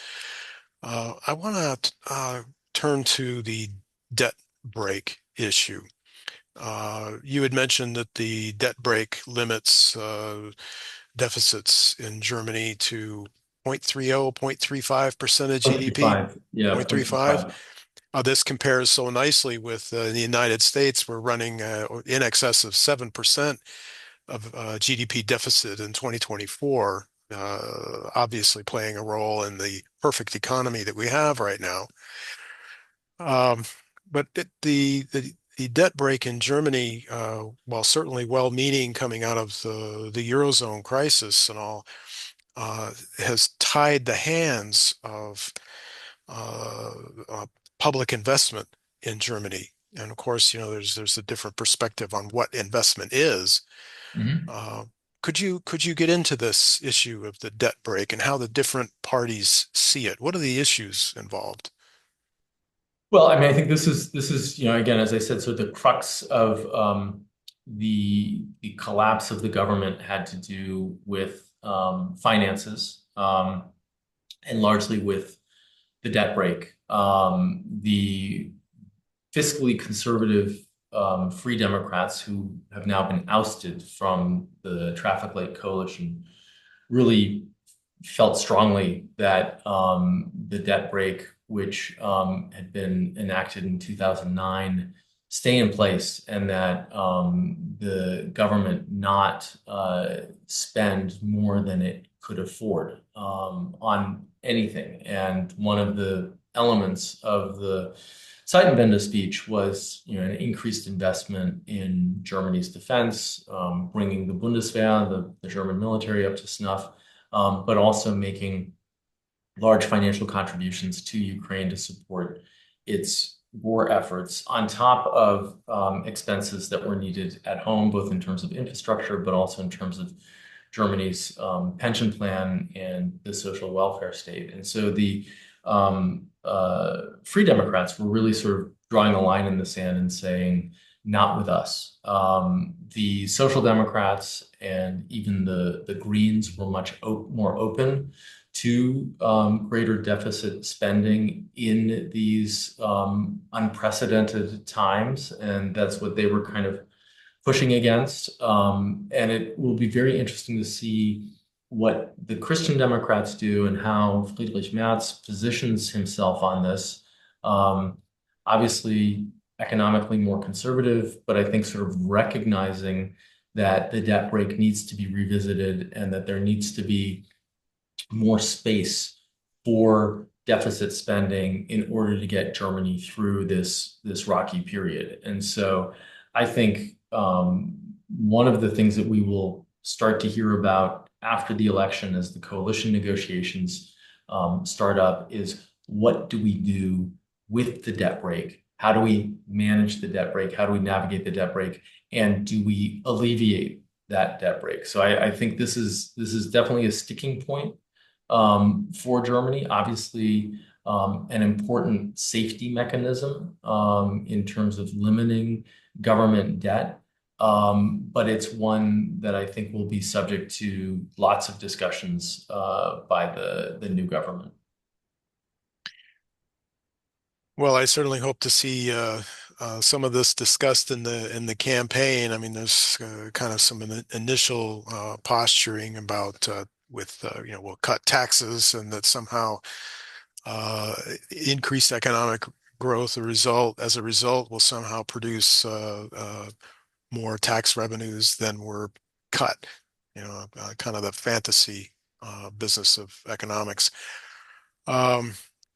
[SPEAKER 1] I want to turn to the debt brake issue. You had mentioned that the debt brake limits deficits in Germany to 0.30, 0.35% of GDP,
[SPEAKER 2] 0.35, yeah,
[SPEAKER 1] 0.35.
[SPEAKER 2] 0.35.
[SPEAKER 1] This compares so nicely with the United States. We're running in excess of 7% of GDP deficit in 2024, obviously playing a role in the perfect economy that we have right now. Um, but the debt break in Germany, while certainly well-meaning coming out of the Eurozone crisis and all, has tied the hands of uh, uh, public investment in Germany. And of course, there's a different perspective on what investment is.
[SPEAKER 2] Mhm.
[SPEAKER 1] Uh, could you get into this issue of the debt break and how the different parties see it? What are the issues involved?
[SPEAKER 2] Well, I mean, I think this is, again, as I said, so the crux of the collapse of the government had to do with finances, and largely with the debt break. The fiscally conservative Free Democrats who have now been ousted from the traffic light coalition really felt strongly that the debt break, which had been enacted in 2009, stay in place, and that the government not spend more than it could afford on anything. And one of the elements of the Zeitenwende speech was, an increased investment in Germany's defense, bringing the Bundeswehr, the German military, up to snuff, but also making large financial contributions to Ukraine to support its war efforts, on top of expenses that were needed at home, both in terms of infrastructure, but also in terms of Germany's pension plan and the social welfare state. And so the Free Democrats were really sort of drawing a line in the sand and saying, not with us. The Social Democrats and even the Greens were much more open to greater deficit spending in these unprecedented times, and that's what they were kind of pushing against. And it will be very interesting to see what the Christian Democrats do and how Friedrich Merz positions himself on this. Um, Obviously, economically more conservative, but I think sort of recognizing that the debt brake needs to be revisited and that there needs to be more space for deficit spending in order to get Germany through this rocky period. And so I think one of the things that we will start to hear about after the election as the coalition negotiations start up is, what do we do with the debt brake? How do we manage the debt brake? How do we navigate the debt brake? And do we alleviate that debt brake? So I think this is definitely a sticking point for Germany. Obviously, an important safety mechanism in terms of limiting government debt. But it's one that I think will be subject to lots of discussions by the new government.
[SPEAKER 1] Well, I certainly hope to see some of this discussed in the campaign. I mean, there's kind of some initial posturing about we'll cut taxes and that somehow uh, increased economic growth as a result will somehow produce more tax revenues than were cut. Kind of the fantasy business of economics. Um,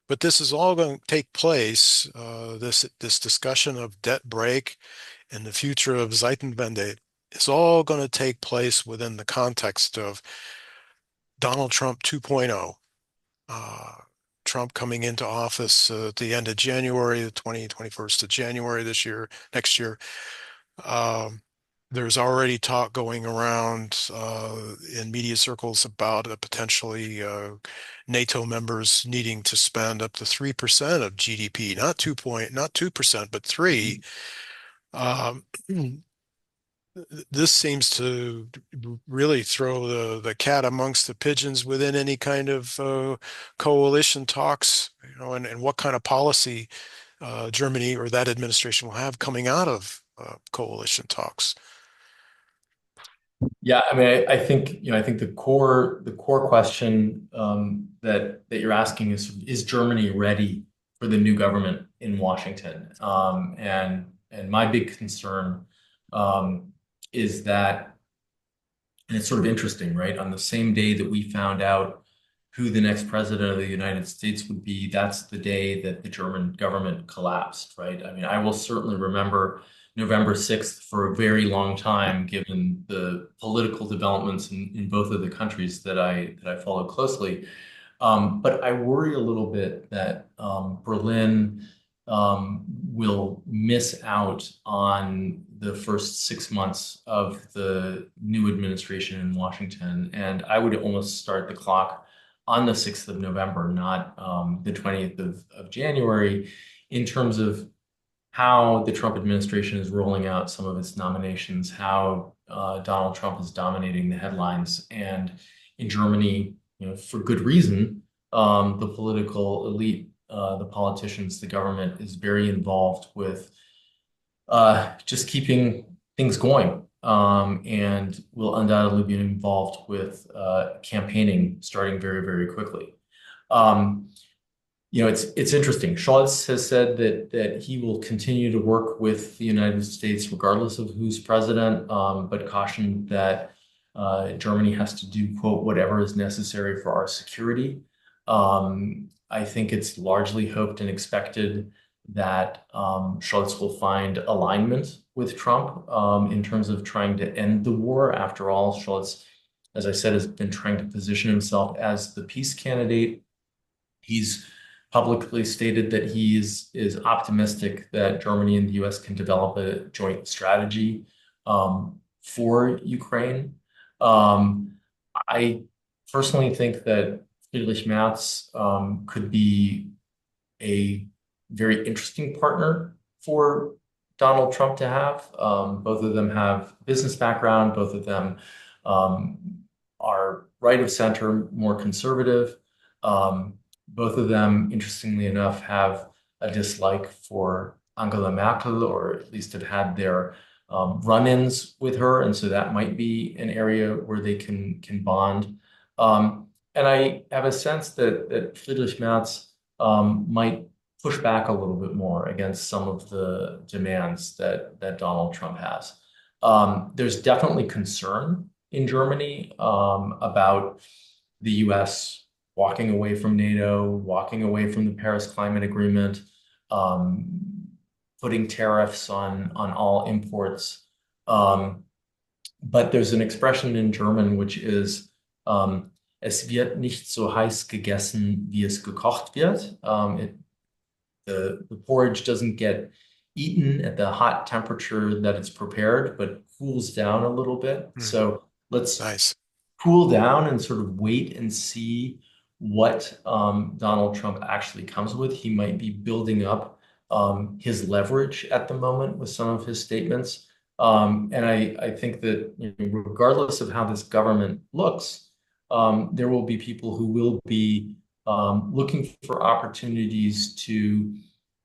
[SPEAKER 1] but this is all going to take place. This discussion of debt break and the future of Zeitenwende is all going to take place within the context of Donald Trump 2.0. Uh, Trump coming into office at the end of January, the 21st of January next year. Um, there's already talk going around in media circles about potentially NATO members needing to spend up to 3% of GDP, not 2%, but 3. Um, this seems to really throw the cat amongst the pigeons within any kind of coalition talks, and what kind of policy Germany or that administration will have coming out of coalition talks.
[SPEAKER 2] Yeah, I mean, I think the core question that you're asking is Germany ready for the new government in Washington? And my big concern is that, and it's sort of interesting, right? On the same day that we found out who the next president of the United States would be, that's the day that the German government collapsed, right? I mean, I will certainly remember November 6th for a very long time, given the political developments in both of the countries that I followed closely. But I worry a little bit that Berlin will miss out on the first 6 months of the new administration in Washington. And I would almost start the clock on the 6th of November, not the 20th of January, in terms of how the Trump administration is rolling out some of its nominations, how Donald Trump is dominating the headlines. And in Germany, for good reason, the political elite, the politicians, the government is very involved with just keeping things going, and will undoubtedly be involved with campaigning starting very, very quickly. Um, it's interesting. Scholz has said that he will continue to work with the United States regardless of who's president, but cautioned that Germany has to do, quote, whatever is necessary for our security. I think it's largely hoped and expected that Scholz will find alignment with Trump in terms of trying to end the war. After all, Scholz, as I said, has been trying to position himself as the peace candidate. He's publicly stated that he is optimistic that Germany and the US can develop a joint strategy for Ukraine. I personally think that Friedrich Merz could be a very interesting partner for Donald Trump to have. Both of them have business background. Both of them um, are right of center, more conservative. Um, Both of them, interestingly enough, have a dislike for Angela Merkel, or at least have had their run-ins with her, and so that might be an area where they can bond. And I have a sense that Friedrich Merz might push back a little bit more against some of the demands that Donald Trump has. There's definitely concern in Germany about the U.S. walking away from NATO, walking away from the Paris Climate Agreement, um, putting tariffs on all imports. Um, but there's an expression in German which is es wird nicht so heiß gegessen, wie es gekocht wird. The porridge doesn't get eaten at the hot temperature that it's prepared, but cools down a little bit.
[SPEAKER 1] Hmm,
[SPEAKER 2] So let's
[SPEAKER 1] nice.
[SPEAKER 2] cool down and sort of wait and see what Donald Trump actually comes with. He might be building up his leverage at the moment with some of his statements. And I think that regardless of how this government looks, there will be people who will be looking for opportunities to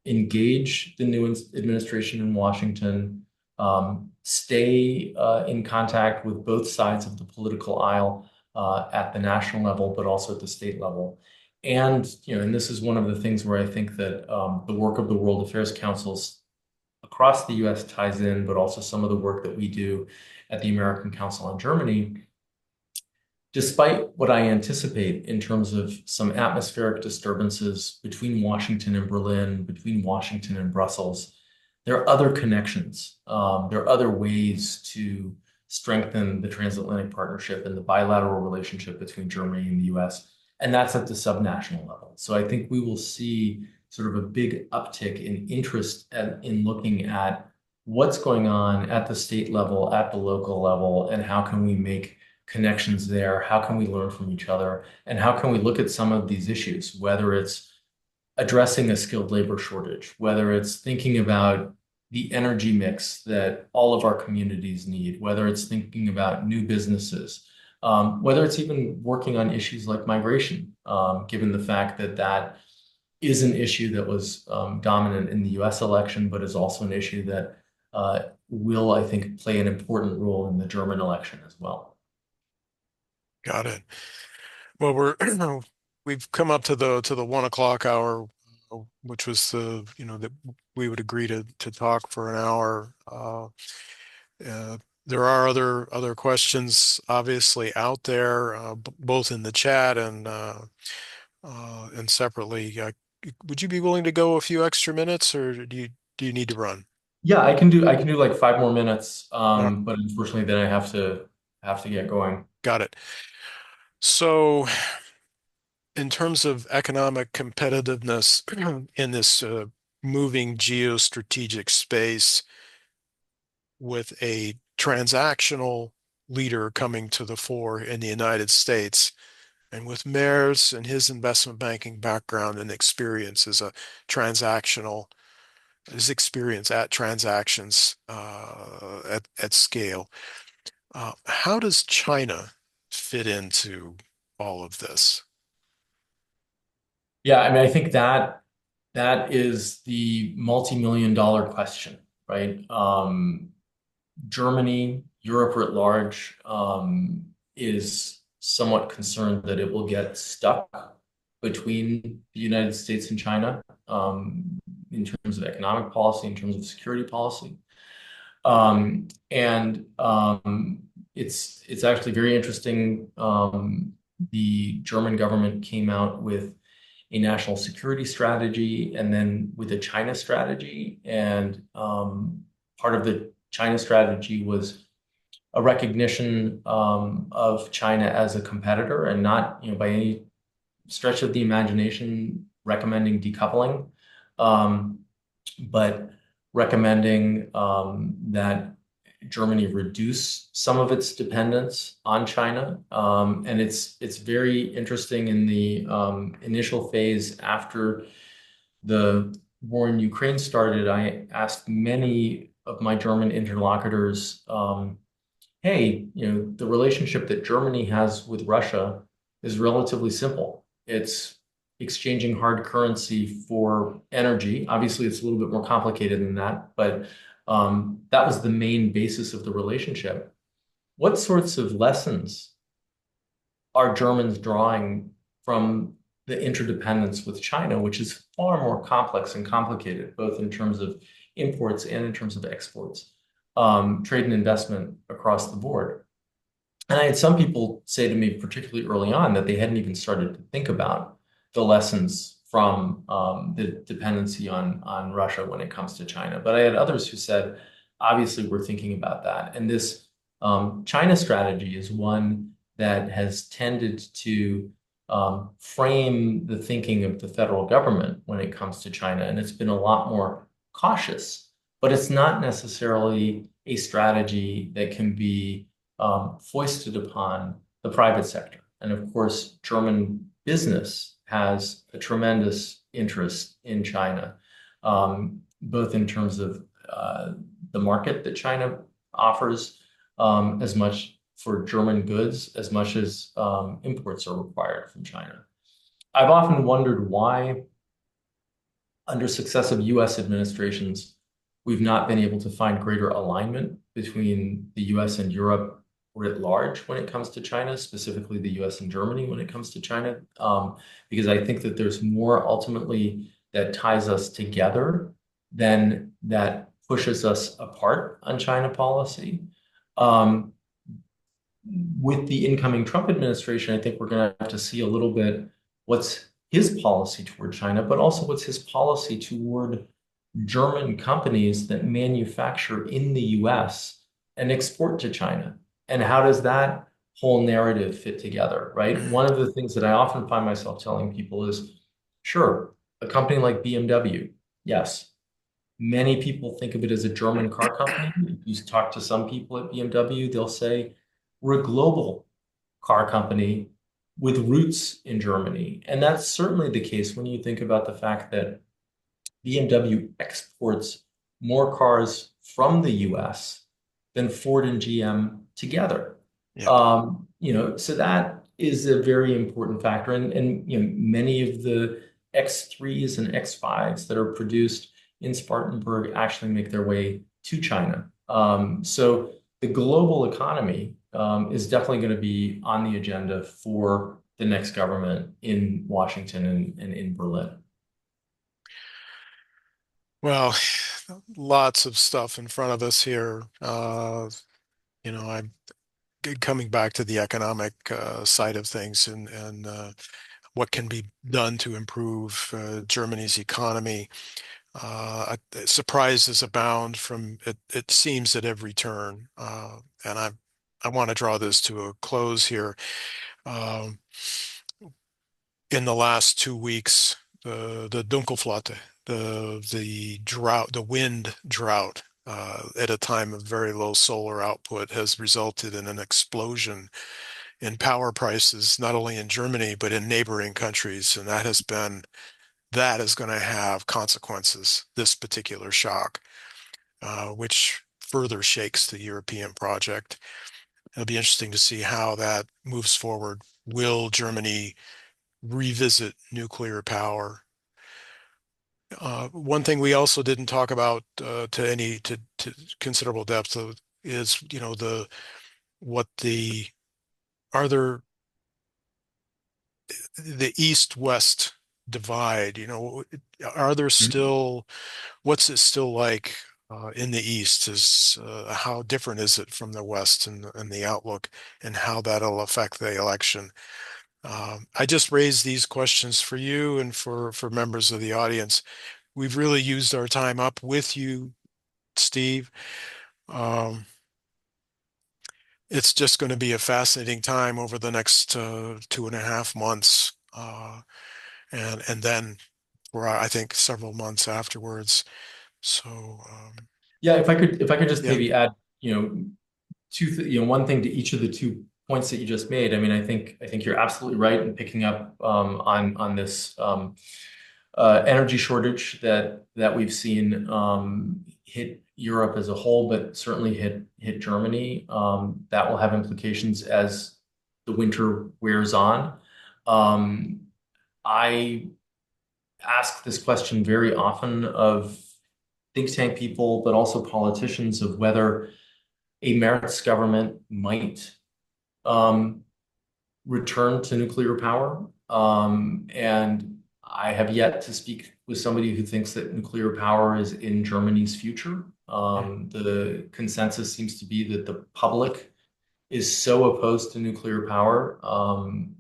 [SPEAKER 2] engage the new administration in Washington, stay in contact with both sides of the political aisle at the national level, but also at the state level. And this is one of the things where I think that the work of the World Affairs Councils across the US ties in, but also some of the work that we do at the American Council on Germany. Despite what I anticipate in terms of some atmospheric disturbances between Washington and Berlin, between Washington and Brussels, there are other connections. There are other ways to strengthen the transatlantic partnership and the bilateral relationship between Germany and the US, and that's at the subnational level. So I think we will see sort of a big uptick in interest in looking at what's going on at the state level, at the local level, and how can we make connections there? How can we learn from each other? And how can we look at some of these issues, whether it's addressing a skilled labor shortage, whether it's thinking about the energy mix that all of our communities need, whether it's thinking about new businesses, whether it's even working on issues like migration, given the fact that that is an issue that was dominant in the US election, but is also an issue that will, I think, play an important role in the German election as well.
[SPEAKER 1] Got it. Well, we've come up to the 1 o'clock hour, which was that we would agree to talk for an hour. There are other questions obviously out there, both in the chat and separately. Would you be willing to go a few extra minutes, or do you need to run?
[SPEAKER 2] Yeah, I can do like 5 more minutes,
[SPEAKER 1] Uh,
[SPEAKER 2] but unfortunately, then I have to get going.
[SPEAKER 1] Got it. So, in terms of economic competitiveness in this moving geostrategic space, with a transactional leader coming to the fore in the United States, and with Merz and his investment banking background and experience as a transactional, his experience at transactions at scale, how does China fit into all of this?
[SPEAKER 2] Yeah, I mean, I think that is the multi-million dollar question, right? Germany, Europe writ large, is somewhat concerned that it will get stuck between the United States and China, in terms of economic policy, in terms of security policy. And it's actually very interesting. The German government came out with a national security strategy and then with a China strategy. And part of the China strategy was a recognition of China as a competitor and not, by any stretch of the imagination recommending decoupling, um, but recommending that Germany reduce some of its dependence on China. And it's very interesting in the initial phase after the war in Ukraine started. I asked many of my German interlocutors, hey, the relationship that Germany has with Russia is relatively simple. It's exchanging hard currency for energy. Obviously, it's a little bit more complicated than that, but that was the main basis of the relationship. What sorts of lessons are Germans drawing from the interdependence with China, which is far more complex and complicated, both in terms of imports and in terms of exports, trade and investment across the board? And I had some people say to me, particularly early on, that they hadn't even started to think about the lessons from the dependency on Russia when it comes to China. But I had others who said, obviously, we're thinking about that. And this China strategy is one that has tended to frame the thinking of the federal government when it comes to China. And it's been a lot more cautious, but it's not necessarily a strategy that can be foisted upon the private sector. And of course, German business has a tremendous interest in China, both in terms of the market that China offers, as much for German goods, as much as imports are required from China. I've often wondered why, under successive US administrations, we've not been able to find greater alignment between the US and Europe writ large when it comes to China, specifically the US and Germany when it comes to China, because I think that there's more ultimately that ties us together than that pushes us apart on China policy. With the incoming Trump administration, I think we're going to have to see a little bit what's his policy toward China, but also what's his policy toward German companies that manufacture in the US and export to China. And how does that whole narrative fit together, right? One of the things that I often find myself telling people is, sure, a company like BMW, yes, many people think of it as a German car company. If you talk to some people at BMW, they'll say, we're a global car company with roots in Germany. And that's certainly the case when you think about the fact that BMW exports more cars from the US than Ford and GM together.
[SPEAKER 1] Yeah.
[SPEAKER 2] So that is a very important factor. And many of the X3s and X5s that are produced in Spartanburg actually make their way to China. So the global economy is definitely going to be on the agenda for the next government in Washington and in Berlin.
[SPEAKER 1] Well, lots of stuff in front of us here. I'm coming back to the economic side of things and what can be done to improve Germany's economy. Surprises abound from it seems at every turn, and I want to draw this to a close here. Um, in the last 2 weeks, the Dunkelflaute, the drought, the wind drought, at a time of very low solar output, has resulted in an explosion in power prices, not only in Germany but in neighboring countries, and that is going to have consequences. This particular shock, which further shakes the European project. It'll be interesting to see how that moves forward. Will Germany revisit nuclear power? One thing we also didn't talk about to considerable depth is, the what the are there the East-West divide. Are there still what's it still like in the East? Is How different is it from the West and the outlook and how that'll affect the election? I just raised these questions for you and for members of the audience. We've really used our time up with you, Steve. Um, it's just going to be a fascinating time over the next 2.5 months, and then for I think several months afterwards. So
[SPEAKER 2] Yeah, if I could just
[SPEAKER 1] yeah,
[SPEAKER 2] maybe add, one thing to each of the 2 points that you just made. I mean, I think you're absolutely right in picking up on this energy shortage that we've seen hit Europe as a whole, but certainly hit Germany. That will have implications as the winter wears on. Um, I ask this question very often of think tank people, but also politicians, of whether a Merz government might um, return to nuclear power. And I have yet to speak with somebody who thinks that nuclear power is in Germany's future. The consensus seems to be that the public is so opposed to nuclear power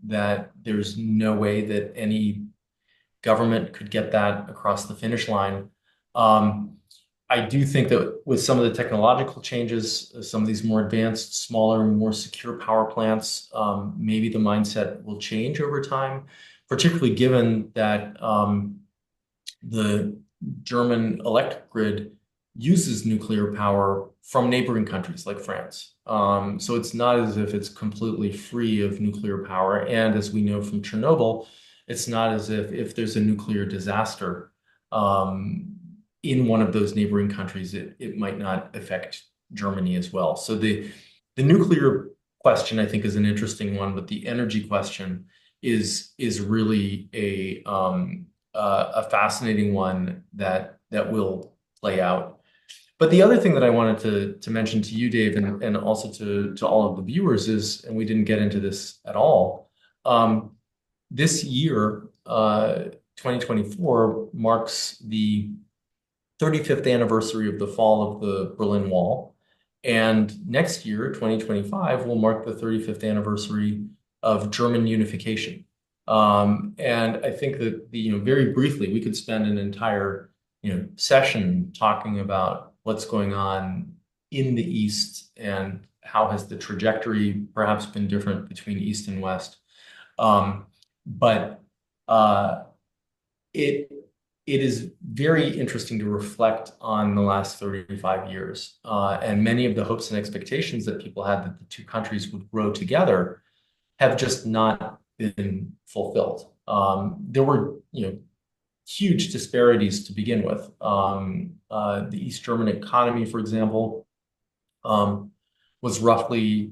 [SPEAKER 2] that there's no way that any government could get that across the finish line. Um, I do think that with some of the technological changes, some of these more advanced, smaller, more secure power plants, maybe the mindset will change over time, particularly given that the German electric grid uses nuclear power from neighboring countries like France. So it's not as if it's completely free of nuclear power. And as we know from Chernobyl, it's not as if there's a nuclear disaster in one of those neighboring countries, it might not affect Germany as well. So the nuclear question, I think, is an interesting one, but the energy question is really a fascinating one that will play out. But the other thing that I wanted to mention to you, Dave, and also to all of the viewers is, and we didn't get into this at all, this year, 2024, marks the 35th anniversary of the fall of the Berlin Wall. And next year, 2025, will mark the 35th anniversary of German unification. And I think that very briefly, we could spend an entire session talking about what's going on in the East and how has the trajectory perhaps been different between East and West. But it is very interesting to reflect on the last 35 years and many of the hopes and expectations that people had that the two countries would grow together have just not been fulfilled. There were, huge disparities to begin with. The East German economy, for example, was roughly,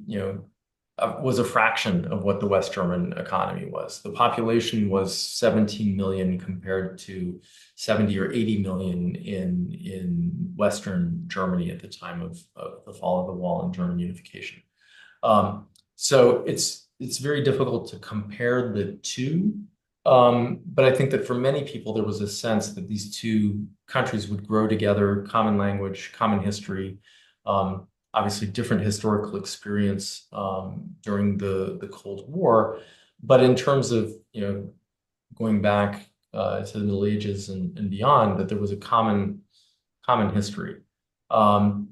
[SPEAKER 2] was a fraction of what the West German economy was. The population was 17 million compared to 70 or 80 million in Western Germany at the time of the fall of the wall and German unification. So it's very difficult to compare the two. But I think that for many people, there was a sense that these two countries would grow together, common language, common history. obviously different historical experience during the Cold War. But in terms of, going back to the Middle Ages and beyond, that there was a common history. Um,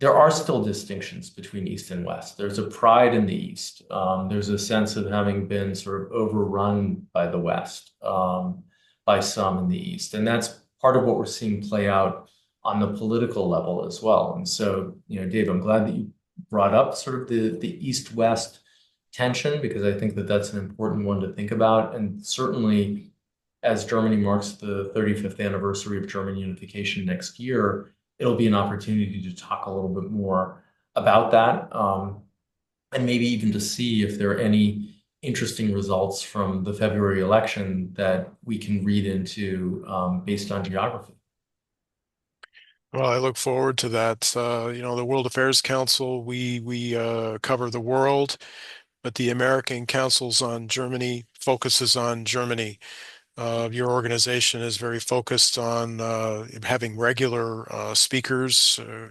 [SPEAKER 2] there are still distinctions between East and West. There's a pride in the East. There's a sense of having been sort of overrun by the West, by some in the East. And that's part of what we're seeing play out on the political level as well. And so, Dave, I'm glad that you brought up sort of the East-West tension, because I think that that's an important one to think about. And certainly, as Germany marks the 35th anniversary of German unification next year, it'll be an opportunity to talk a little bit more about that, and maybe even to see if there are any interesting results from the February election that we can read into based on geography.
[SPEAKER 1] Well, I look forward to that. The World Affairs Council, we cover the world, but the American Councils on Germany focuses on Germany. Your organization is very focused on having regular speakers, a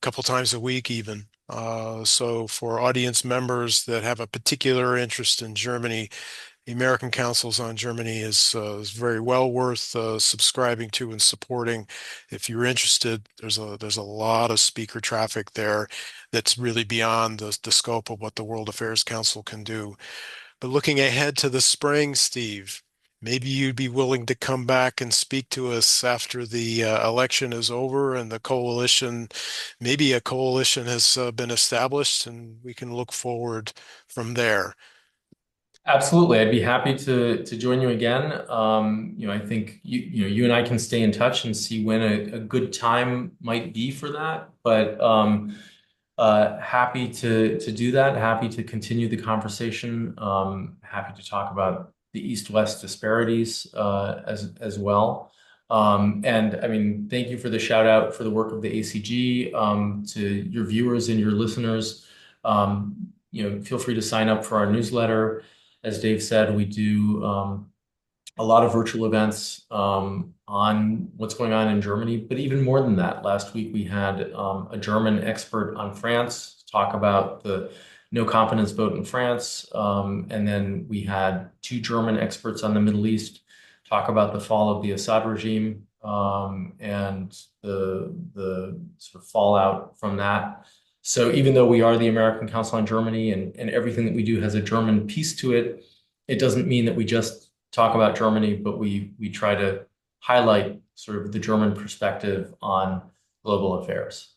[SPEAKER 1] couple times a week even. So for audience members that have a particular interest in Germany, the American Councils on Germany is very well worth subscribing to and supporting. If you're interested, there's a lot of speaker traffic there that's really beyond the scope of what the World Affairs Council can do. But looking ahead to the spring, Steve, maybe you'd be willing to come back and speak to us after the election is over and the coalition, maybe a coalition has been established, and we can look forward from there.
[SPEAKER 2] Absolutely, I'd be happy to join you again. I think you and I can stay in touch and see when a good time might be for that. But happy to do that. Happy to continue the conversation. Happy to talk about the East-West disparities as well. And I mean, thank you for the shout out for the work of the ACG, to your viewers and your listeners. Feel free to sign up for our newsletter. As Dave said, we do a lot of virtual events on what's going on in Germany, but even more than that. Last week we had a German expert on France talk about the no confidence vote in France, and then we had two German experts on the Middle East talk about the fall of the Assad regime, and the sort of fallout from that. So even though we are the American Council on Germany, and everything that we do has a German piece to it, it doesn't mean that we just talk about Germany, but we try to highlight sort of the German perspective on global affairs.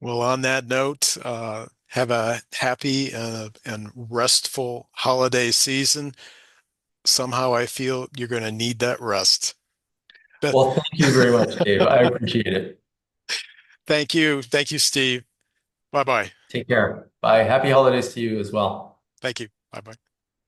[SPEAKER 1] Well, on that note, have a happy and restful holiday season. Somehow I feel you're going to need that rest. But
[SPEAKER 2] Well, thank you very much, Dave. I appreciate it.
[SPEAKER 1] thank you. Thank you, Steve. Bye bye.
[SPEAKER 2] Take care. Bye. Happy holidays to you as well.
[SPEAKER 1] Thank you. Bye bye.